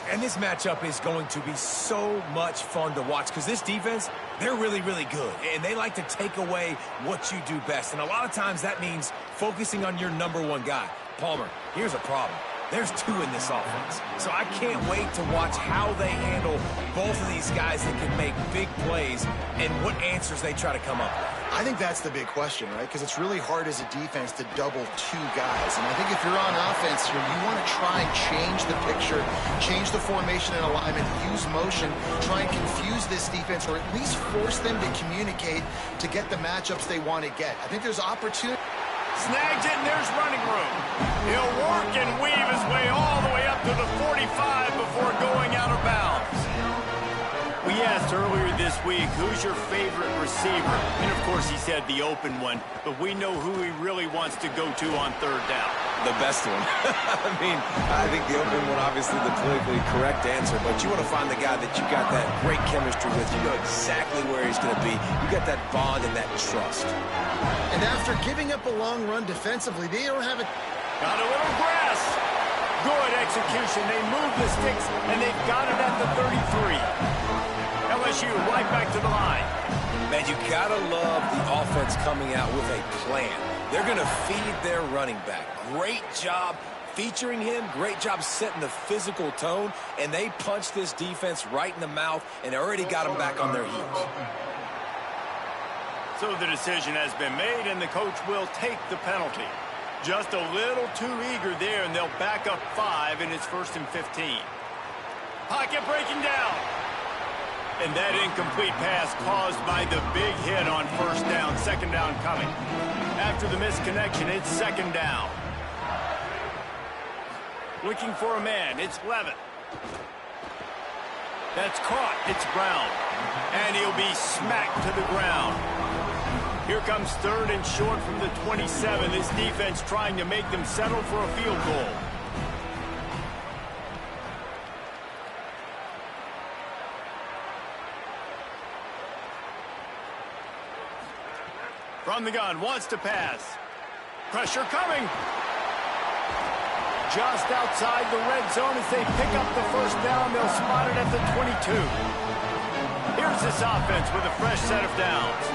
And this matchup is going to be so much fun to watch because this defense, they're really, really good. And they like to take away what you do best. And a lot of times that means focusing on your #1 guy. Palmer, here's a problem. There's 2 in this offense. So I can't wait to watch how they handle both of these guys that can make big plays and what answers they try to come up with. I think that's the big question, right? Because it's really hard as a defense to double 2 guys. And I think if you're on offense here, you want to try and change the picture, change the formation and alignment, use motion, try and confuse this defense, or at least force them to communicate to get the matchups they want to get. I think there's opportunity. Snags it, and there's running room. He'll work and weave his way all the way up to the 45 before going out of bounds. We asked earlier this week, who's your favorite receiver? And, of course, he said the open one, but we know who he really wants to go to on 3rd down. The best one. I mean, I think the open one, obviously the politically correct answer, but you want to find the guy that you got that great chemistry with. You know exactly where he's going to be. You got that bond and that trust. And after giving up a long run defensively, they don't have it. Got a little grass. Good execution. They move the sticks, and they've got it at the 33. LSU right back to the line. Man, you got to love the offense coming out with a plan. They're going to feed their running back. Great job featuring him. Great job setting the physical tone. And they punched this defense right in the mouth and already got them back on their heels. So the decision has been made, and the coach will take the penalty. Just a little too eager there, and they'll back up 5, and it's 1st and 15. Pocket breaking down. And that incomplete pass caused by the big hit on 1st down. 2nd down coming. After the misconnection, it's 2nd down. Looking for a man. It's Levitt. That's caught. It's Brown. And he'll be smacked to the ground. Here comes 3rd and short from the 27. This defense trying to make them settle for a field goal. From the gun, wants to pass. Pressure coming. Just outside the red zone as they pick up the 1st down. They'll spot it at the 22. Here's this offense with a fresh set of downs.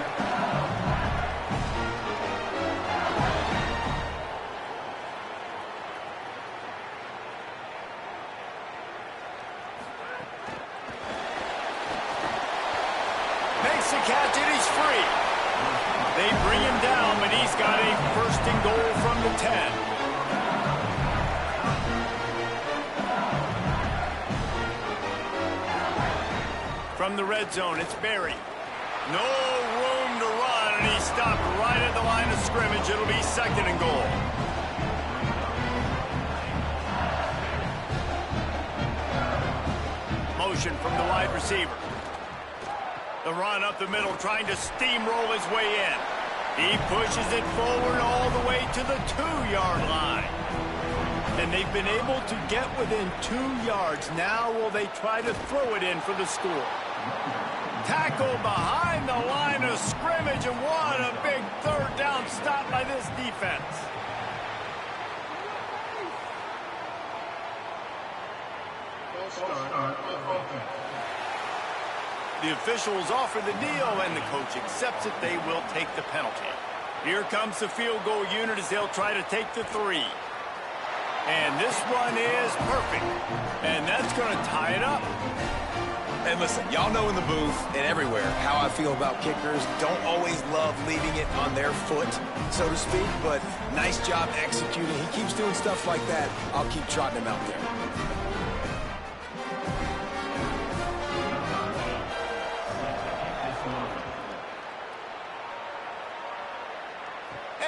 Makes the catch and he's free. They bring him down, but he's got a 1st and goal from the 10. From the red zone, it's Berry. No room to run, and he stopped right at the line of scrimmage. It'll be 2nd and goal. Motion from the wide receiver. The run up the middle, trying to steamroll his way in. He pushes it forward all the way to the 2-yard line. And they've been able to get within 2 yards. Now will they try to throw it in for the score? Tackle behind the line of scrimmage, and what a big 3rd down stop by this defense. The officials offer the kneel, and the coach accepts it. They will take the penalty. Here comes the field goal unit as they'll try to take the 3. And this one is perfect. And that's going to tie it up. And listen, y'all know in the booth and everywhere how I feel about kickers. Don't always love leaving it on their foot, so to speak, but nice job executing. He keeps doing stuff like that. I'll keep trotting him out there.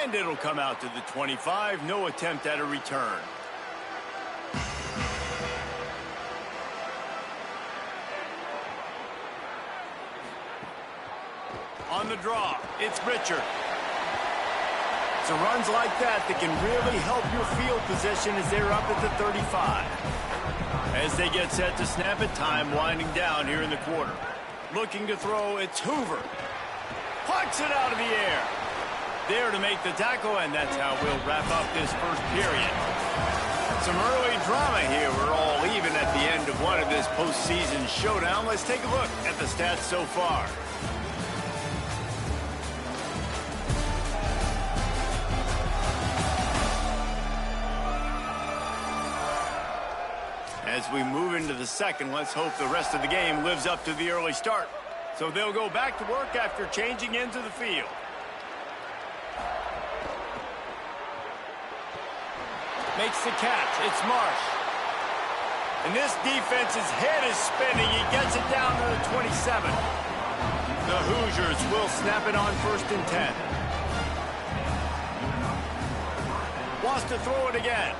And it'll come out to the 25. No attempt at a return. On the draw, it's Richard. So runs like that can really help your field position as they're up at the 35. As they get set to snap it, time winding down here in the quarter. Looking to throw, it's Hoover. Plucks it out of the air. There to make the tackle, and that's how we'll wrap up this 1st period. Some early drama here. We're all even at the end of one of this postseason showdown. Let's take a look at the stats so far. As we move into the 2nd, let's hope the rest of the game lives up to the early start. So they'll go back to work after changing into the field. Makes the catch. It's Marsh. And this defense's head is spinning. He gets it down to the 27. The Hoosiers will snap it on 1st and 10. Wants to throw it again.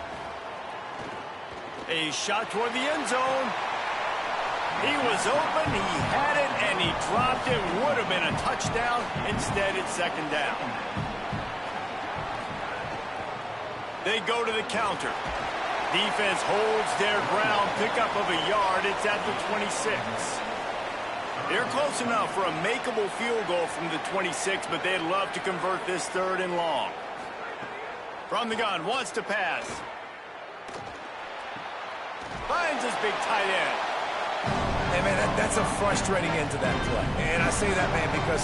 A shot toward the end zone. He was open, he had it, and he dropped it. Would have been a touchdown. Instead, it's 2nd down. They go to the counter. Defense holds their ground. Pickup of a yard. It's at the 26. They're close enough for a makeable field goal from the 26, but they'd love to convert this 3rd and long. From the gun, wants to pass. Finds his big tight end. Hey, man, that's a frustrating end to that play. And I say that, man, because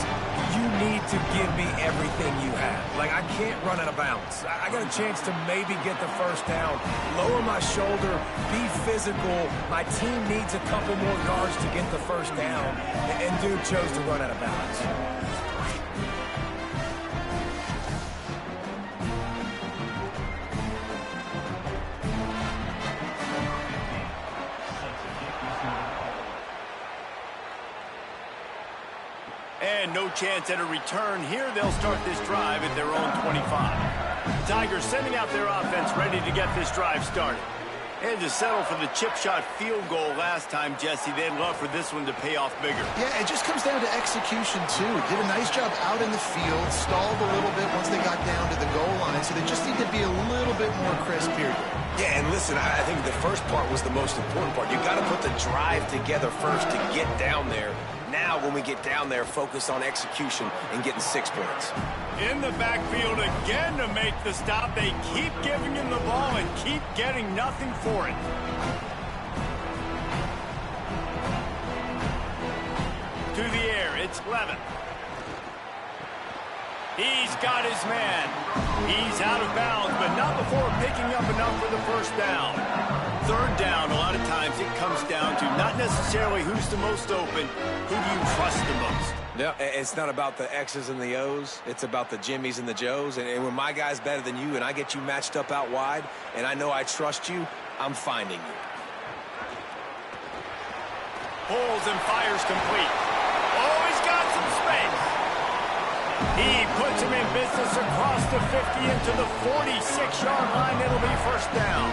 you need to give me everything you have. Like, I can't run out of bounds. I got a chance to maybe get the first down, lower my shoulder, be physical. My team needs a couple more yards to get the first down. And dude chose to run out of bounds. And no chance at a return here. They'll start this drive at their own 25. Tigers sending out their offense ready to get this drive started. And to settle for the chip shot field goal last time, Jesse, they'd love for this one to pay off bigger. Yeah, it just comes down to execution, too. Did a nice job out in the field, stalled a little bit once they got down to the goal line, so they just need to be a little bit more crisp here. Yeah, and listen, I think the first part was the most important part. You got to put the drive together first to get down there. Now, when we get down there, focus on execution and getting 6 points. In the backfield again to make the stop. They keep giving him the ball and keep getting nothing for it. To the air, it's Levin. He's got his man. He's out of bounds, but not before picking up enough for the first down. 3rd down, a lot of times it comes down to not necessarily who's the most open, who do you trust the most? Yeah, it's not about the X's and the O's. It's about the Jimmys and the Joes. And when my guy's better than you and I get you matched up out wide and I know I trust you, I'm finding you. Pulls and fires complete. Oh, he's got some space. He puts him in business across the 50 into the 46-yard line. It'll be first down.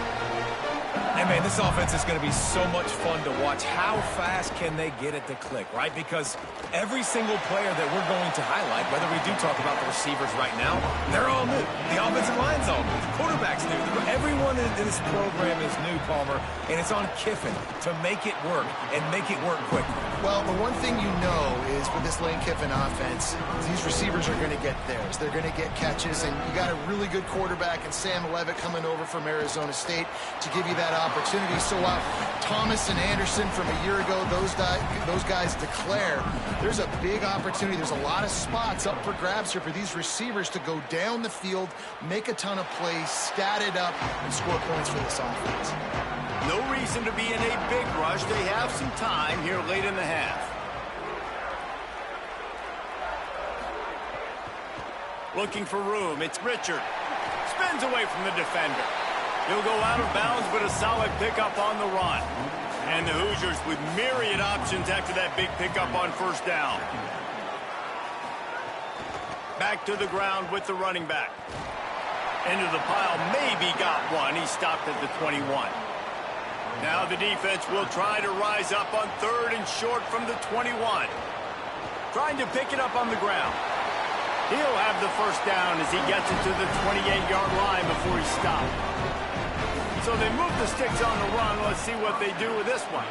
And, man, this offense is going to be so much fun to watch. How fast can they get it to click, right? Because every single player that we're going to highlight, whether we do talk about the receivers right now, they're all new. The offensive line's all new. The quarterback's new. Everyone in this program is new, Palmer, and it's on Kiffin to make it work and make it work quickly. Well, the one thing you know is with this Lane Kiffin offense, these receivers are going to get theirs. They're going to get catches, and you got a really good quarterback in Sam Levitt coming over from Arizona State to give you that opportunity. So while Thomas and Anderson from a year ago, those guys declare, there's a big opportunity. There's a lot of spots up for grabs here for these receivers to go down the field, make a ton of plays, stat it up, and score points for this offense. No reason to be in a big rush. They have some time here late in the half. Looking for room. It's Richard. Spins away from the defender. He'll go out of bounds, but a solid pickup on the run. And the Hoosiers with myriad options after that big pickup on first down. Back to the ground with the running back. Into the pile, maybe got one. He stopped at the 21. Now the defense will try to rise up on 3rd and short from the 21. Trying to pick it up on the ground. He'll have the first down as he gets it to the 28-yard line before he stopped. So they move the sticks on the run. Let's see what they do with this one.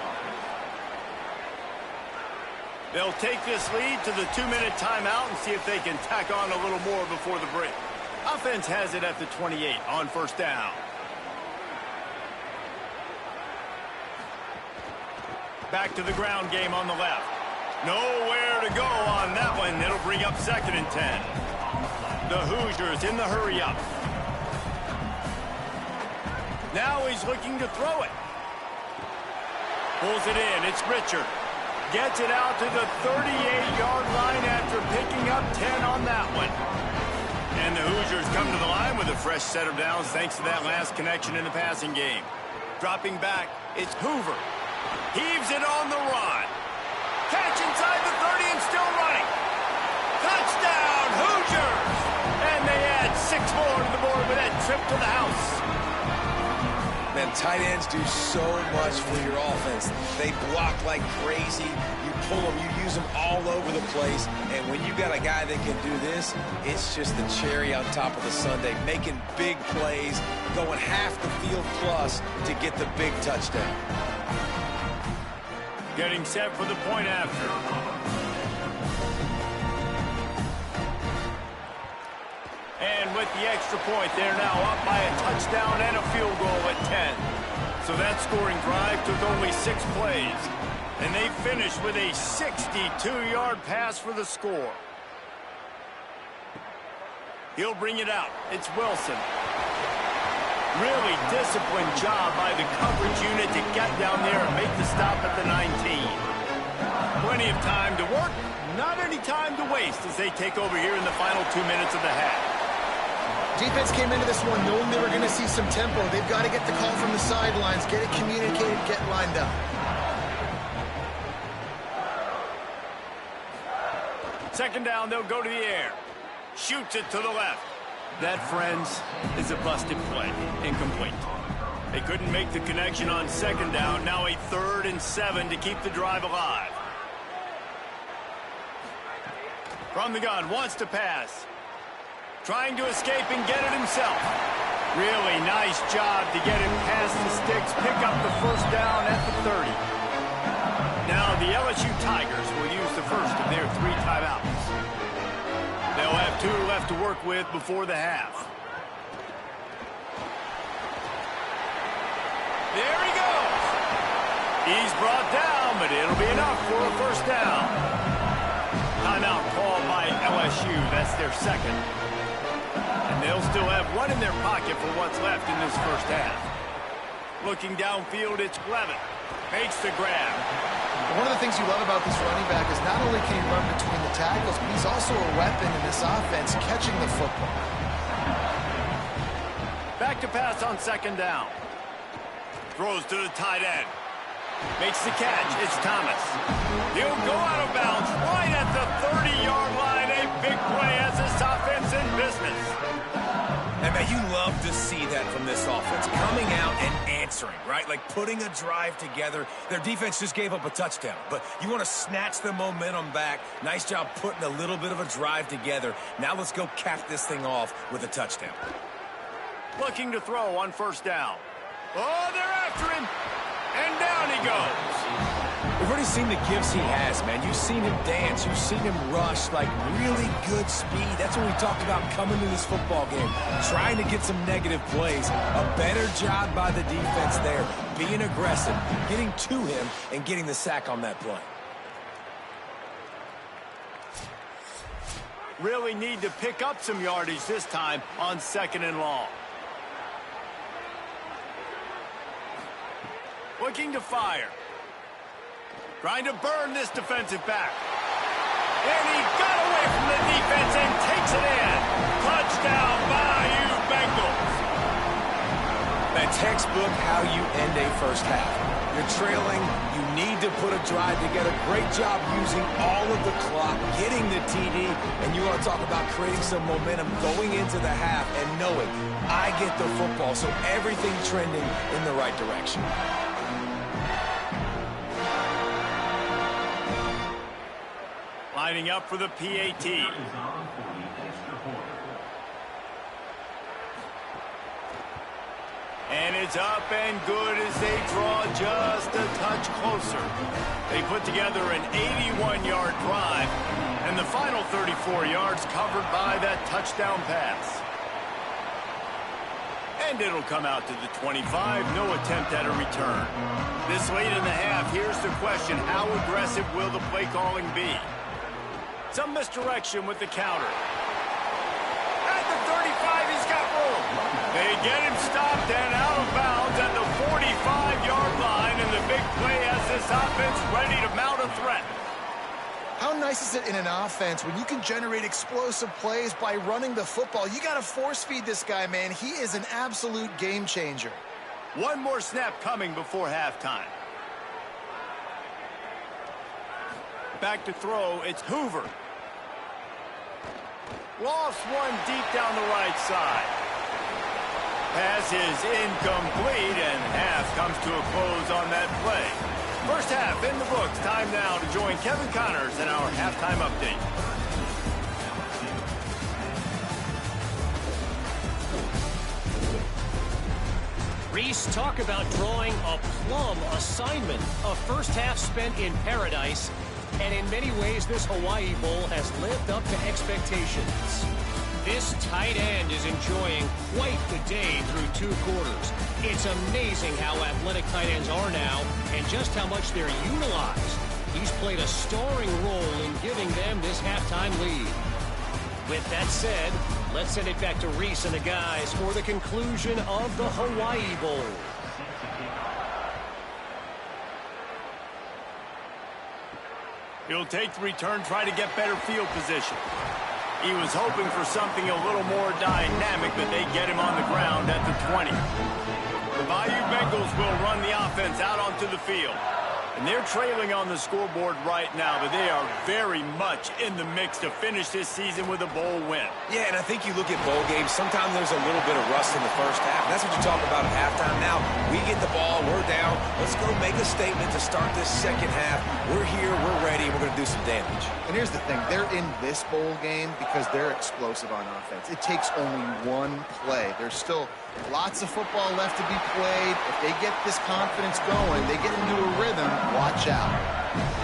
They'll take this lead to the 2-minute timeout and see if they can tack on a little more before the break. Offense has it at the 28 on first down. Back to the ground game on the left. Nowhere to go on that one. It'll bring up 2nd and 10. The Hoosiers in the hurry up. Now he's looking to throw it. Pulls it in. It's Richard. Gets it out to the 38-yard line after picking up 10 on that one. And the Hoosiers come to the line with a fresh set of downs thanks to that last connection in the passing game. Dropping back, it's Hoover. Heaves it on the run. Catch inside the 30 and still running. Touchdown, Hoosiers! And they add 6 more to the board with that trip to the house. Man, Man, tight ends do so much for your offense. They block like crazy. You pull them, you use them all over the place. And when you got a guy that can do this, it's just the cherry on top of the sundae, making big plays, going half the field plus to get the big touchdown. Getting set for the point after. And with the extra point, they're now up by a touchdown and a field goal at 10. So that scoring drive took only 6 plays. And they finished with a 62-yard pass for the score. He'll bring it out. It's Wilson. Really disciplined job by the coverage unit to get down there and make the stop at the 19. Plenty of time to work, not any time to waste as they take over here in the final 2 minutes of the half. Defense came into this one knowing they were going to see some tempo. They've got to get the call from the sidelines, get it communicated, get lined up. Second down, they'll go to the air. Shoots it to the left. That, friends, is a busted play. Incomplete. They couldn't make the connection on second down. Now a 3rd and 7 to keep the drive alive. From the gun, wants to pass. Trying to escape and get it himself. Really nice job to get him past the sticks, pick up the first down at the 30. Now the LSU Tigers will use the first of their 3 timeouts. They'll have 2 left to work with before the half. There he goes. He's brought down, but it'll be enough for a first down. Timeout called by LSU. That's their second. And they'll still have 1 in their pocket for what's left in this first half. Looking downfield, it's Glevitt. Makes the grab. One of the things you love about this running back is not only can he run between the tackles, but he's also a weapon in this offense, catching the football. Back to pass on second down. Throws to the tight end. Makes the catch. It's Thomas. He'll go out of bounds right at the 30-yard line. A big play as this offense in business. And, man, you love to see that from this offense. Coming out and answering, right? Like putting a drive together. Their defense just gave up a touchdown. But you want to snatch the momentum back. Nice job putting a little bit of a drive together. Now let's go cap this thing off with a touchdown. Looking to throw on first down. Oh, they're after him. And down he goes. We've already seen the gifts he has, man. You've seen him dance. You've seen him rush, like really good speed. That's what we talked about coming to this football game, trying to get some negative plays. A better job by the defense there, being aggressive, getting to him, and getting the sack on that play. Really need to pick up some yardage this time on second and long. Looking to fire. Trying to burn this defensive back. And he got away from the defense and takes it in. Touchdown, Bayou Bengals. That textbook how you end a first half. You're trailing. You need to put a drive together. Great job using all of the clock, getting the TD. And you want to talk about creating some momentum going into the half and knowing I get the football, so everything trending in the right direction. Lining up for the PAT. And it's up and good as they draw just a touch closer. They put together an 81-yard drive, and the final 34 yards covered by that touchdown pass. And it'll come out to the 25, no attempt at a return. This late in the half, here's the question, how aggressive will the play calling be? Some misdirection with the counter. At the 35, he's got room. They get him stopped and out of bounds at the 45-yard line, and the big play has this offense ready to mount a threat. How nice is it in an offense when you can generate explosive plays by running the football? You got to force feed this guy, man. He is an absolute game changer. One more snap coming before halftime. Back to throw, it's Hoover. Lost one deep down the right side. Pass is incomplete, and half comes to a close on that play. First half in the books. Time now to join Kevin Connors in our halftime update. Reese, talk about drawing a plum assignment. A first half spent in paradise, and in many ways this Hawaii Bowl has lived up to expectations. This tight end is enjoying quite the day through 2 quarters. It's amazing how athletic tight ends are now and just how much they're utilized. He's played a starring role in giving them this halftime lead. With that said, let's send it back to Reese and the guys for the conclusion of the Hawaii Bowl. He'll take the return, try to get better field position. He was hoping for something a little more dynamic, but they get him on the ground at the 20. The Bayou Bengals will run the offense out onto the field. And they're trailing on the scoreboard right now, but they are very much in the mix to finish this season with a bowl win. Yeah, and I think you look at bowl games, sometimes there's a little bit of rust in the first half. That's what you talk about at halftime. Now, we get the ball, we're down. Let's go make a statement to start this second half. We're here, we're ready, and we're going to do some damage. And here's the thing. They're in this bowl game because they're explosive on offense. It takes only one play. There's still lots of football left to be played. If they get this confidence going, they get into a rhythm, watch out.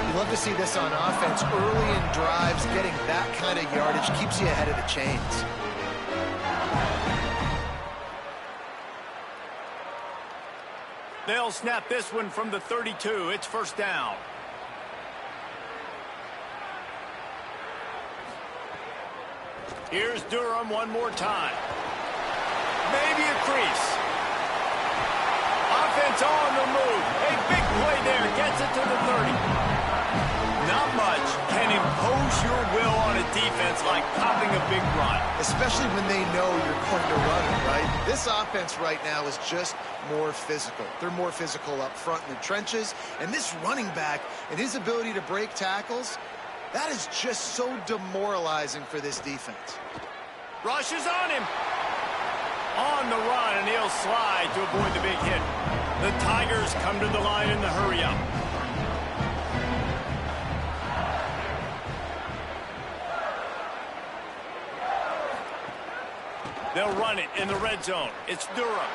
You love to see this on offense. Early in drives, getting that kind of yardage keeps you ahead of the chains. They'll snap this one from the 32. It's first down. Here's Durham one more time. Maybe a crease. Offense on the move. A big play there. Gets it to the 30. Not much can impose your will on a defense like popping a big run. Especially when they know you're going to run it, right? This offense right now is just more physical. They're more physical up front in the trenches. And this running back and his ability to break tackles, that is just so demoralizing for this defense. Rush is on him. On the run, and he'll slide to avoid the big hit. The Tigers come to the line in the hurry-up. They'll run it in the red zone. It's Durham.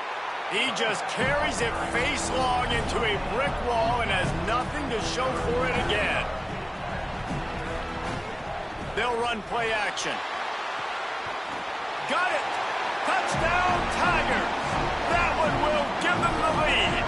He just carries it face-long into a brick wall and has nothing to show for it again. They'll run play action. Got it! Touchdown, Tigers! That one will give them the lead.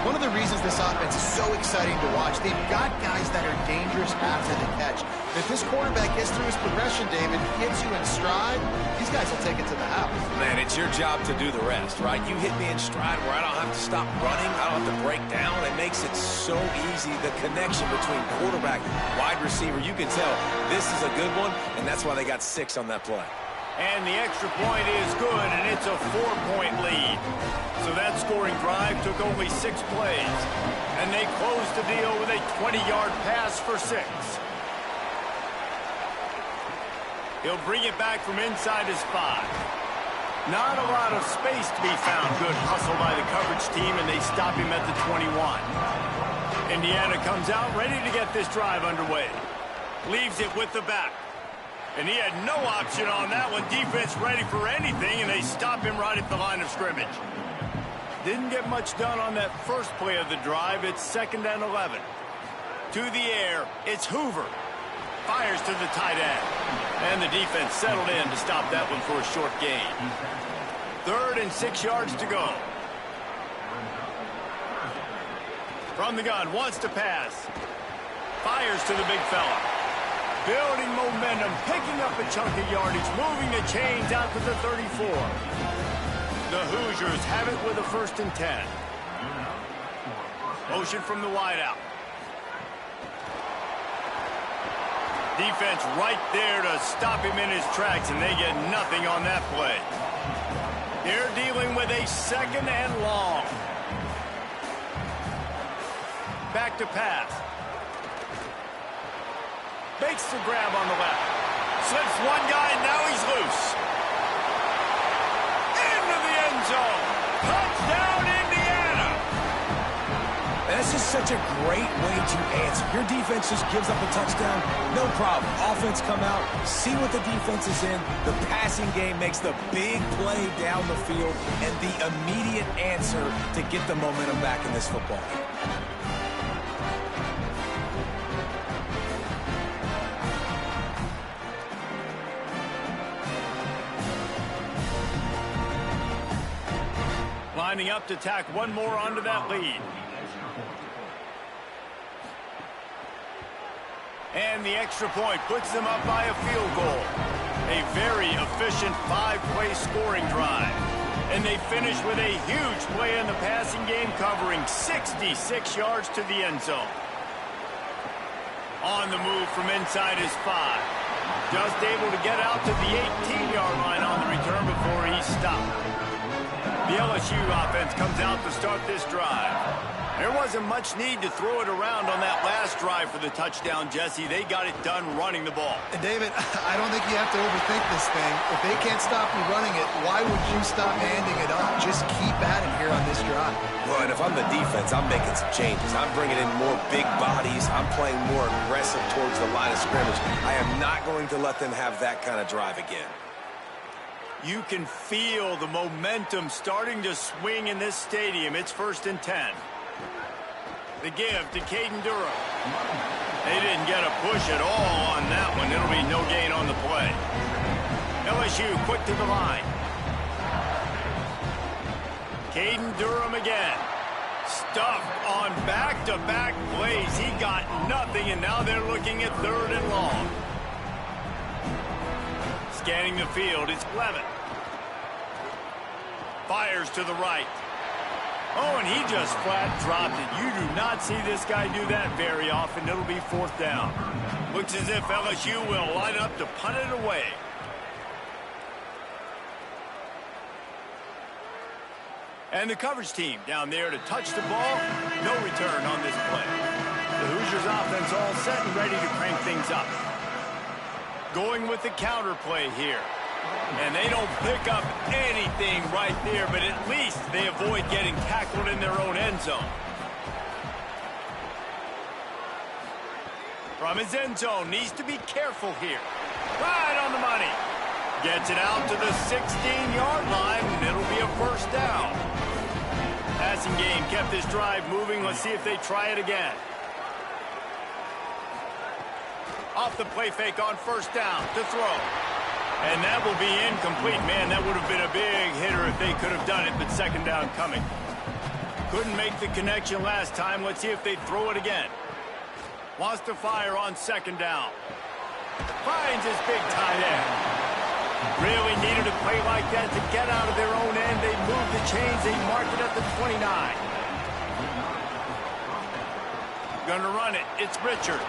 One of the reasons this offense is so exciting to watch, they've got guys that are dangerous after the catch. If this quarterback gets through his progression, David, gets you in stride, these guys will take it to the house. Man, it's your job to do the rest, right? You hit me in stride where I don't have to stop running. I don't have to break down. It makes it so easy. The connection between quarterback, wide receiver, you can tell this is a good one, and that's why they got 6 on that play. And the extra point is good, and it's a 4-point lead. So that scoring drive took only 6 plays. And they closed the deal with a 20-yard pass for 6. He'll bring it back from inside his 5. Not a lot of space to be found. Good hustle by the coverage team, and they stop him at the 21. Indiana comes out ready to get this drive underway. Leaves it with the back. And he had no option on that one. Defense ready for anything, and they stop him right at the line of scrimmage. Didn't get much done on that first play of the drive. It's 2nd and 11. To the air, it's Hoover. Fires to the tight end. And the defense settled in to stop that one for a short gain. 3rd and 6 yards to go. From the gun, wants to pass. Fires to the big fella. Building momentum, picking up a chunk of yardage, moving the chains out to the 34. The Hoosiers have it with a 1st and 10. Motion from the wideout. Defense right there to stop him in his tracks, and they get nothing on that play. They're dealing with a 2nd and long. Back to pass. Makes the grab on the left. Slips one guy, and now he's loose. In the zone. Touchdown, Indiana! That's just such a great way to answer. Your defense just gives up a touchdown, no problem. Offense come out, see what the defense is in. The passing game makes the big play down the field and the immediate answer to get the momentum back in this football game. Lining up to tack one more onto that lead. And the extra point puts them up by a field goal. A very efficient 5-play scoring drive. And they finish with a huge play in the passing game, covering 66 yards to the end zone. On the move from inside his 5. Just able to get out to the 18-yard line on the return before he's stopped. The LSU offense comes out to start this drive. There wasn't much need to throw it around on that last drive for the touchdown, Jesse. They got it done running the ball. And David, I don't think you have to overthink this thing. If they can't stop you running it, why would you stop handing it up? Just keep at it here on this drive. Well, and if I'm the defense, I'm making some changes. I'm bringing in more big bodies. I'm playing more aggressive towards the line of scrimmage. I am not going to let them have that kind of drive again. You can feel the momentum starting to swing in this stadium. It's 1st and 10. The give to Caden Durham. They didn't get a push at all on that one. It'll be no gain on the play. LSU quick to the line. Caden Durham again. Stuffed on back-to-back plays. He got nothing, and now they're looking at 3rd and long. Scanning the field, it's Levin. Fires to the right. Oh, and he just flat dropped it. You do not see this guy do that very often. It'll be 4th down. Looks as if LSU will line up to punt it away. And the coverage team down there to touch the ball. No return on this play. The Hoosiers offense all set and ready to crank things up. Going with the counter play here. And they don't pick up anything right there, but at least they avoid getting tackled in their own end zone. From his end zone, needs to be careful here. Right on the money. Gets it out to the 16-yard line, and it'll be a 1st down. Passing game kept this drive moving. Let's see if they try it again. Off the play fake on 1st down to throw. And that will be incomplete. Man, that would have been a big hitter if they could have done it, but 2nd down coming. Couldn't make the connection last time. Let's see if they throw it again. Wants to fire on 2nd down. Finds his big tight end. Really needed a play like that to get out of their own end. They moved the chains. They marked it at the 29. Gonna run it. It's Richard.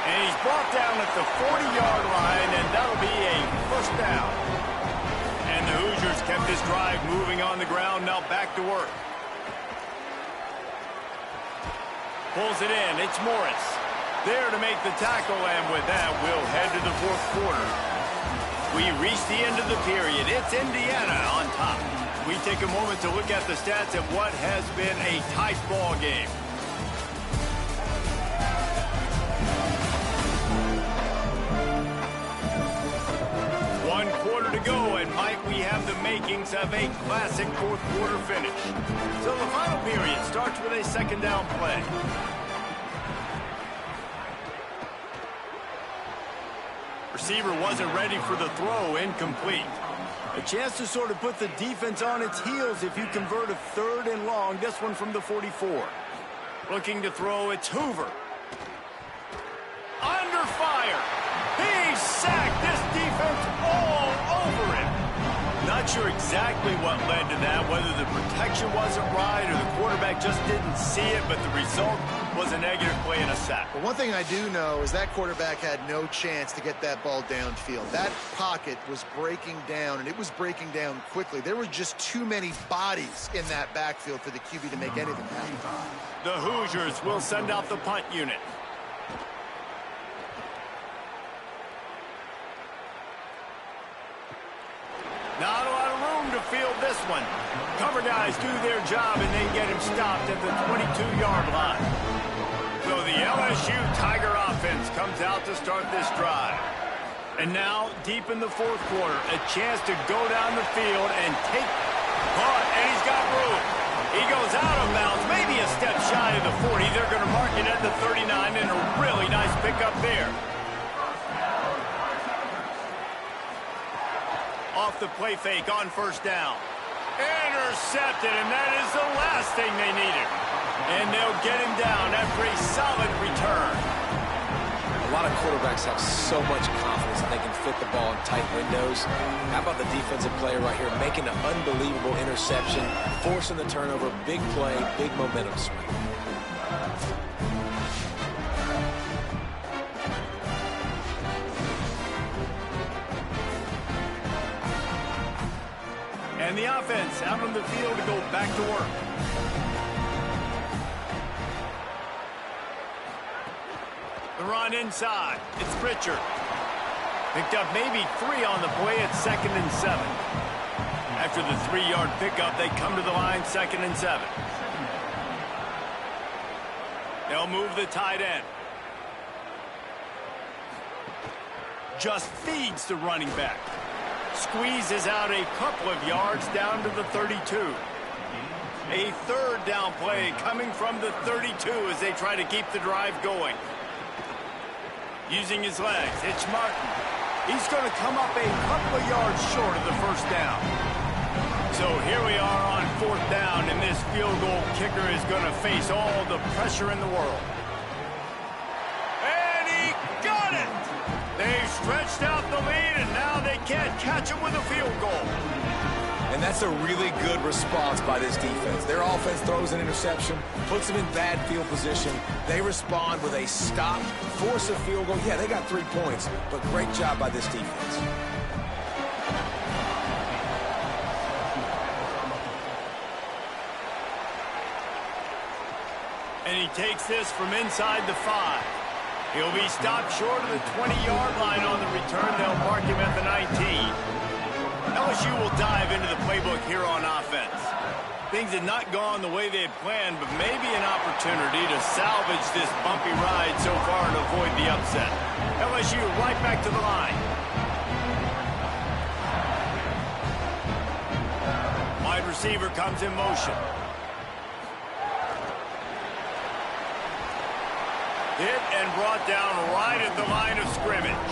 And he's brought down at the 40-yard line, and that'll be a 1st down. And the Hoosiers kept this drive moving on the ground, now back to work. Pulls it in, it's Morris. There to make the tackle, and with that, we'll head to the 4th quarter. We reach the end of the period. It's Indiana on top. We take a moment to look at the stats of what has been a tight ball game. One quarter to go, and Mike, we have the makings of a classic 4th quarter finish. So the final period starts with a 2nd down play. Receiver wasn't ready for the throw, incomplete. A chance to sort of put the defense on its heels if you convert a 3rd and long. This one from the 44. Looking to throw, it's Hoover. Under fire. He's sacked. This defense all over him. Not sure exactly what led to that, whether the protection wasn't right or the quarterback just didn't see it, but the result was a negative play and a sack. But one thing I do know is that quarterback had no chance to get that ball downfield. That pocket was breaking down, and it was breaking down quickly. There were just too many bodies in that backfield for the QB to make anything happen. The Hoosiers will send out the punt unit. Not a lot of room to field this one. Cover guys do their job, and they get him stopped at the 22-yard line. So the LSU Tiger offense comes out to start this drive. And now, deep in the fourth quarter, a chance to go down the field and take punt, and he's got room. He goes out of bounds, maybe a step shy of the 40. They're going to mark it at the 39, and a really nice pickup there. Off the play fake on first down. Intercepted, and that is the last thing they needed. And they'll get him down after a solid return. A lot of quarterbacks have so much confidence that they can fit the ball in tight windows. How about the defensive player right here making an unbelievable interception, forcing the turnover, big play, big momentum swing. And the offense out on the field to go back to work. The run inside. It's Pritchard. Picked up maybe 3 on the play at 2nd and 7. After the 3-yard pickup, they come to the line 2nd and 7. They'll move the tight end. Just feeds the running back. Squeezes out a couple of yards down to the 32. A third down play coming from the 32 as they try to keep the drive going. Using his legs, it's Martin. He's going to come up a couple of yards short of the first down. So here we are on 4th down, and this field goal kicker is going to face all the pressure in the world. And he got it! They've stretched out the lead, and now they can't catch him with a field goal. And that's a really good response by this defense. Their offense throws an interception, puts them in bad field position. They respond with a stop, force a field goal. Yeah, they got 3 points, but great job by this defense. And he takes this from inside the 5. He'll be stopped short of the 20-yard line on the return. They'll mark him at the 19. LSU will dive into the playbook here on offense. Things had not gone the way they had planned, but maybe an opportunity to salvage this bumpy ride so far and avoid the upset. LSU right back to the line. Wide receiver comes in motion. Hit and brought down right at the line of scrimmage.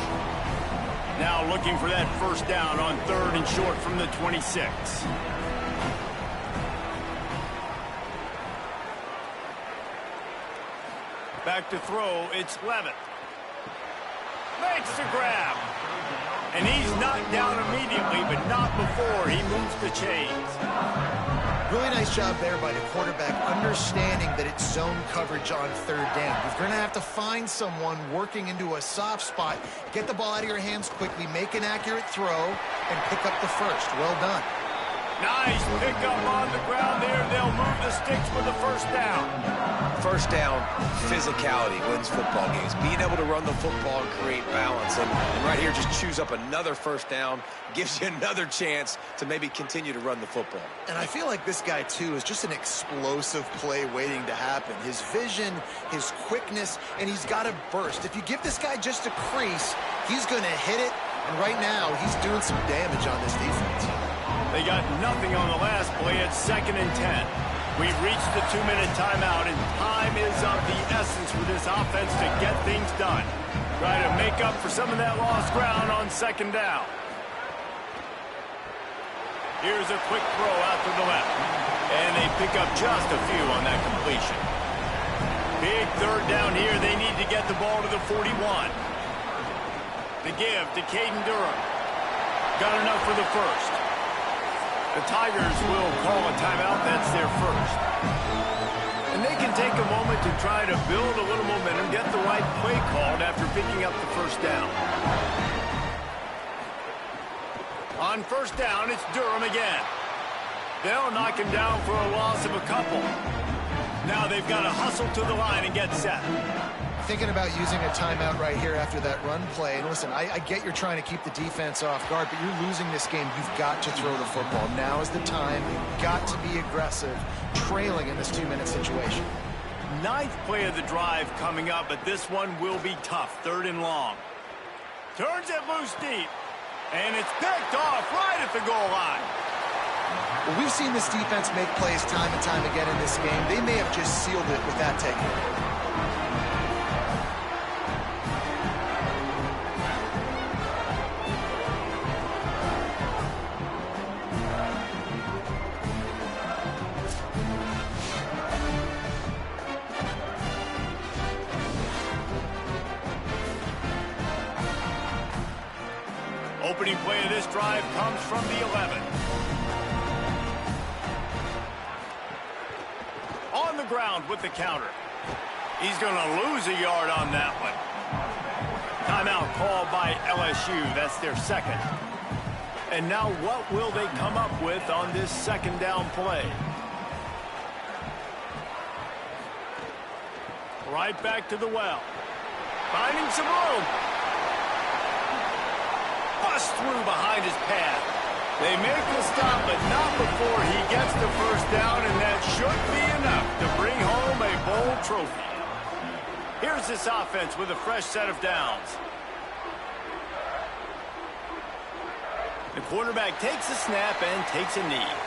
Now looking for that first down on 3rd and short from the 26. Back to throw, it's Levitt. Makes the grab. And he's knocked down immediately, but not before he moves the chains. Really nice job there by the quarterback, understanding that it's zone coverage on 3rd down. You're going to have to find someone working into a soft spot, get the ball out of your hands quickly, make an accurate throw, and pick up the first. Well done. Nice pickup on the ground there. They'll move the sticks with the first down. First down, physicality wins football games. Being able to run the football and create balance. And right here, just choose up another first down, gives you another chance to maybe continue to run the football. And I feel like this guy, too, is just an explosive play waiting to happen. His vision, his quickness, and he's got a burst. If you give this guy just a crease, he's going to hit it. And right now, he's doing some damage on this defense. They got nothing on the last play at 2nd and 10. We've reached the 2-minute timeout, and time is of the essence for this offense to get things done. Try to make up for some of that lost ground on 2nd down. Here's a quick throw out to the left. And they pick up just a few on that completion. Big 3rd down here. They need to get the ball to the 41. The give to Caden Durham. Got enough for the first. The Tigers will call a timeout. That's their first. And they can take a moment to try to build a little momentum, get the right play called after picking up the first down. On first down, it's Durham again. They'll knock him down for a loss of a couple. Now they've got to hustle to the line and get set. thinking about using a timeout right here after that run play. And listen, I get you're trying to keep the defense off guard, but you're losing this game. You've got to throw the football. Now is the time. You've got to be aggressive, trailing in this 2-minute situation. 9th play of the drive coming up, but this one will be tough. 3rd and long. Turns it loose deep. And it's picked off right at the goal line. Well, we've seen this defense make plays time and time again in this game. They may have just sealed it with that takeaway. Opening play of this drive comes from the 11. On the ground with the counter. He's going to lose a yard on that one. Timeout called by LSU. That's their 2nd. And now what will they come up with on this 2nd down play? Right back to the well. Finding some room. Bust through behind his path. They make the stop, but not before he gets the 1st down, and that should be enough to bring home a bowl trophy. Here's this offense with a fresh set of downs. The quarterback takes a snap and takes a knee.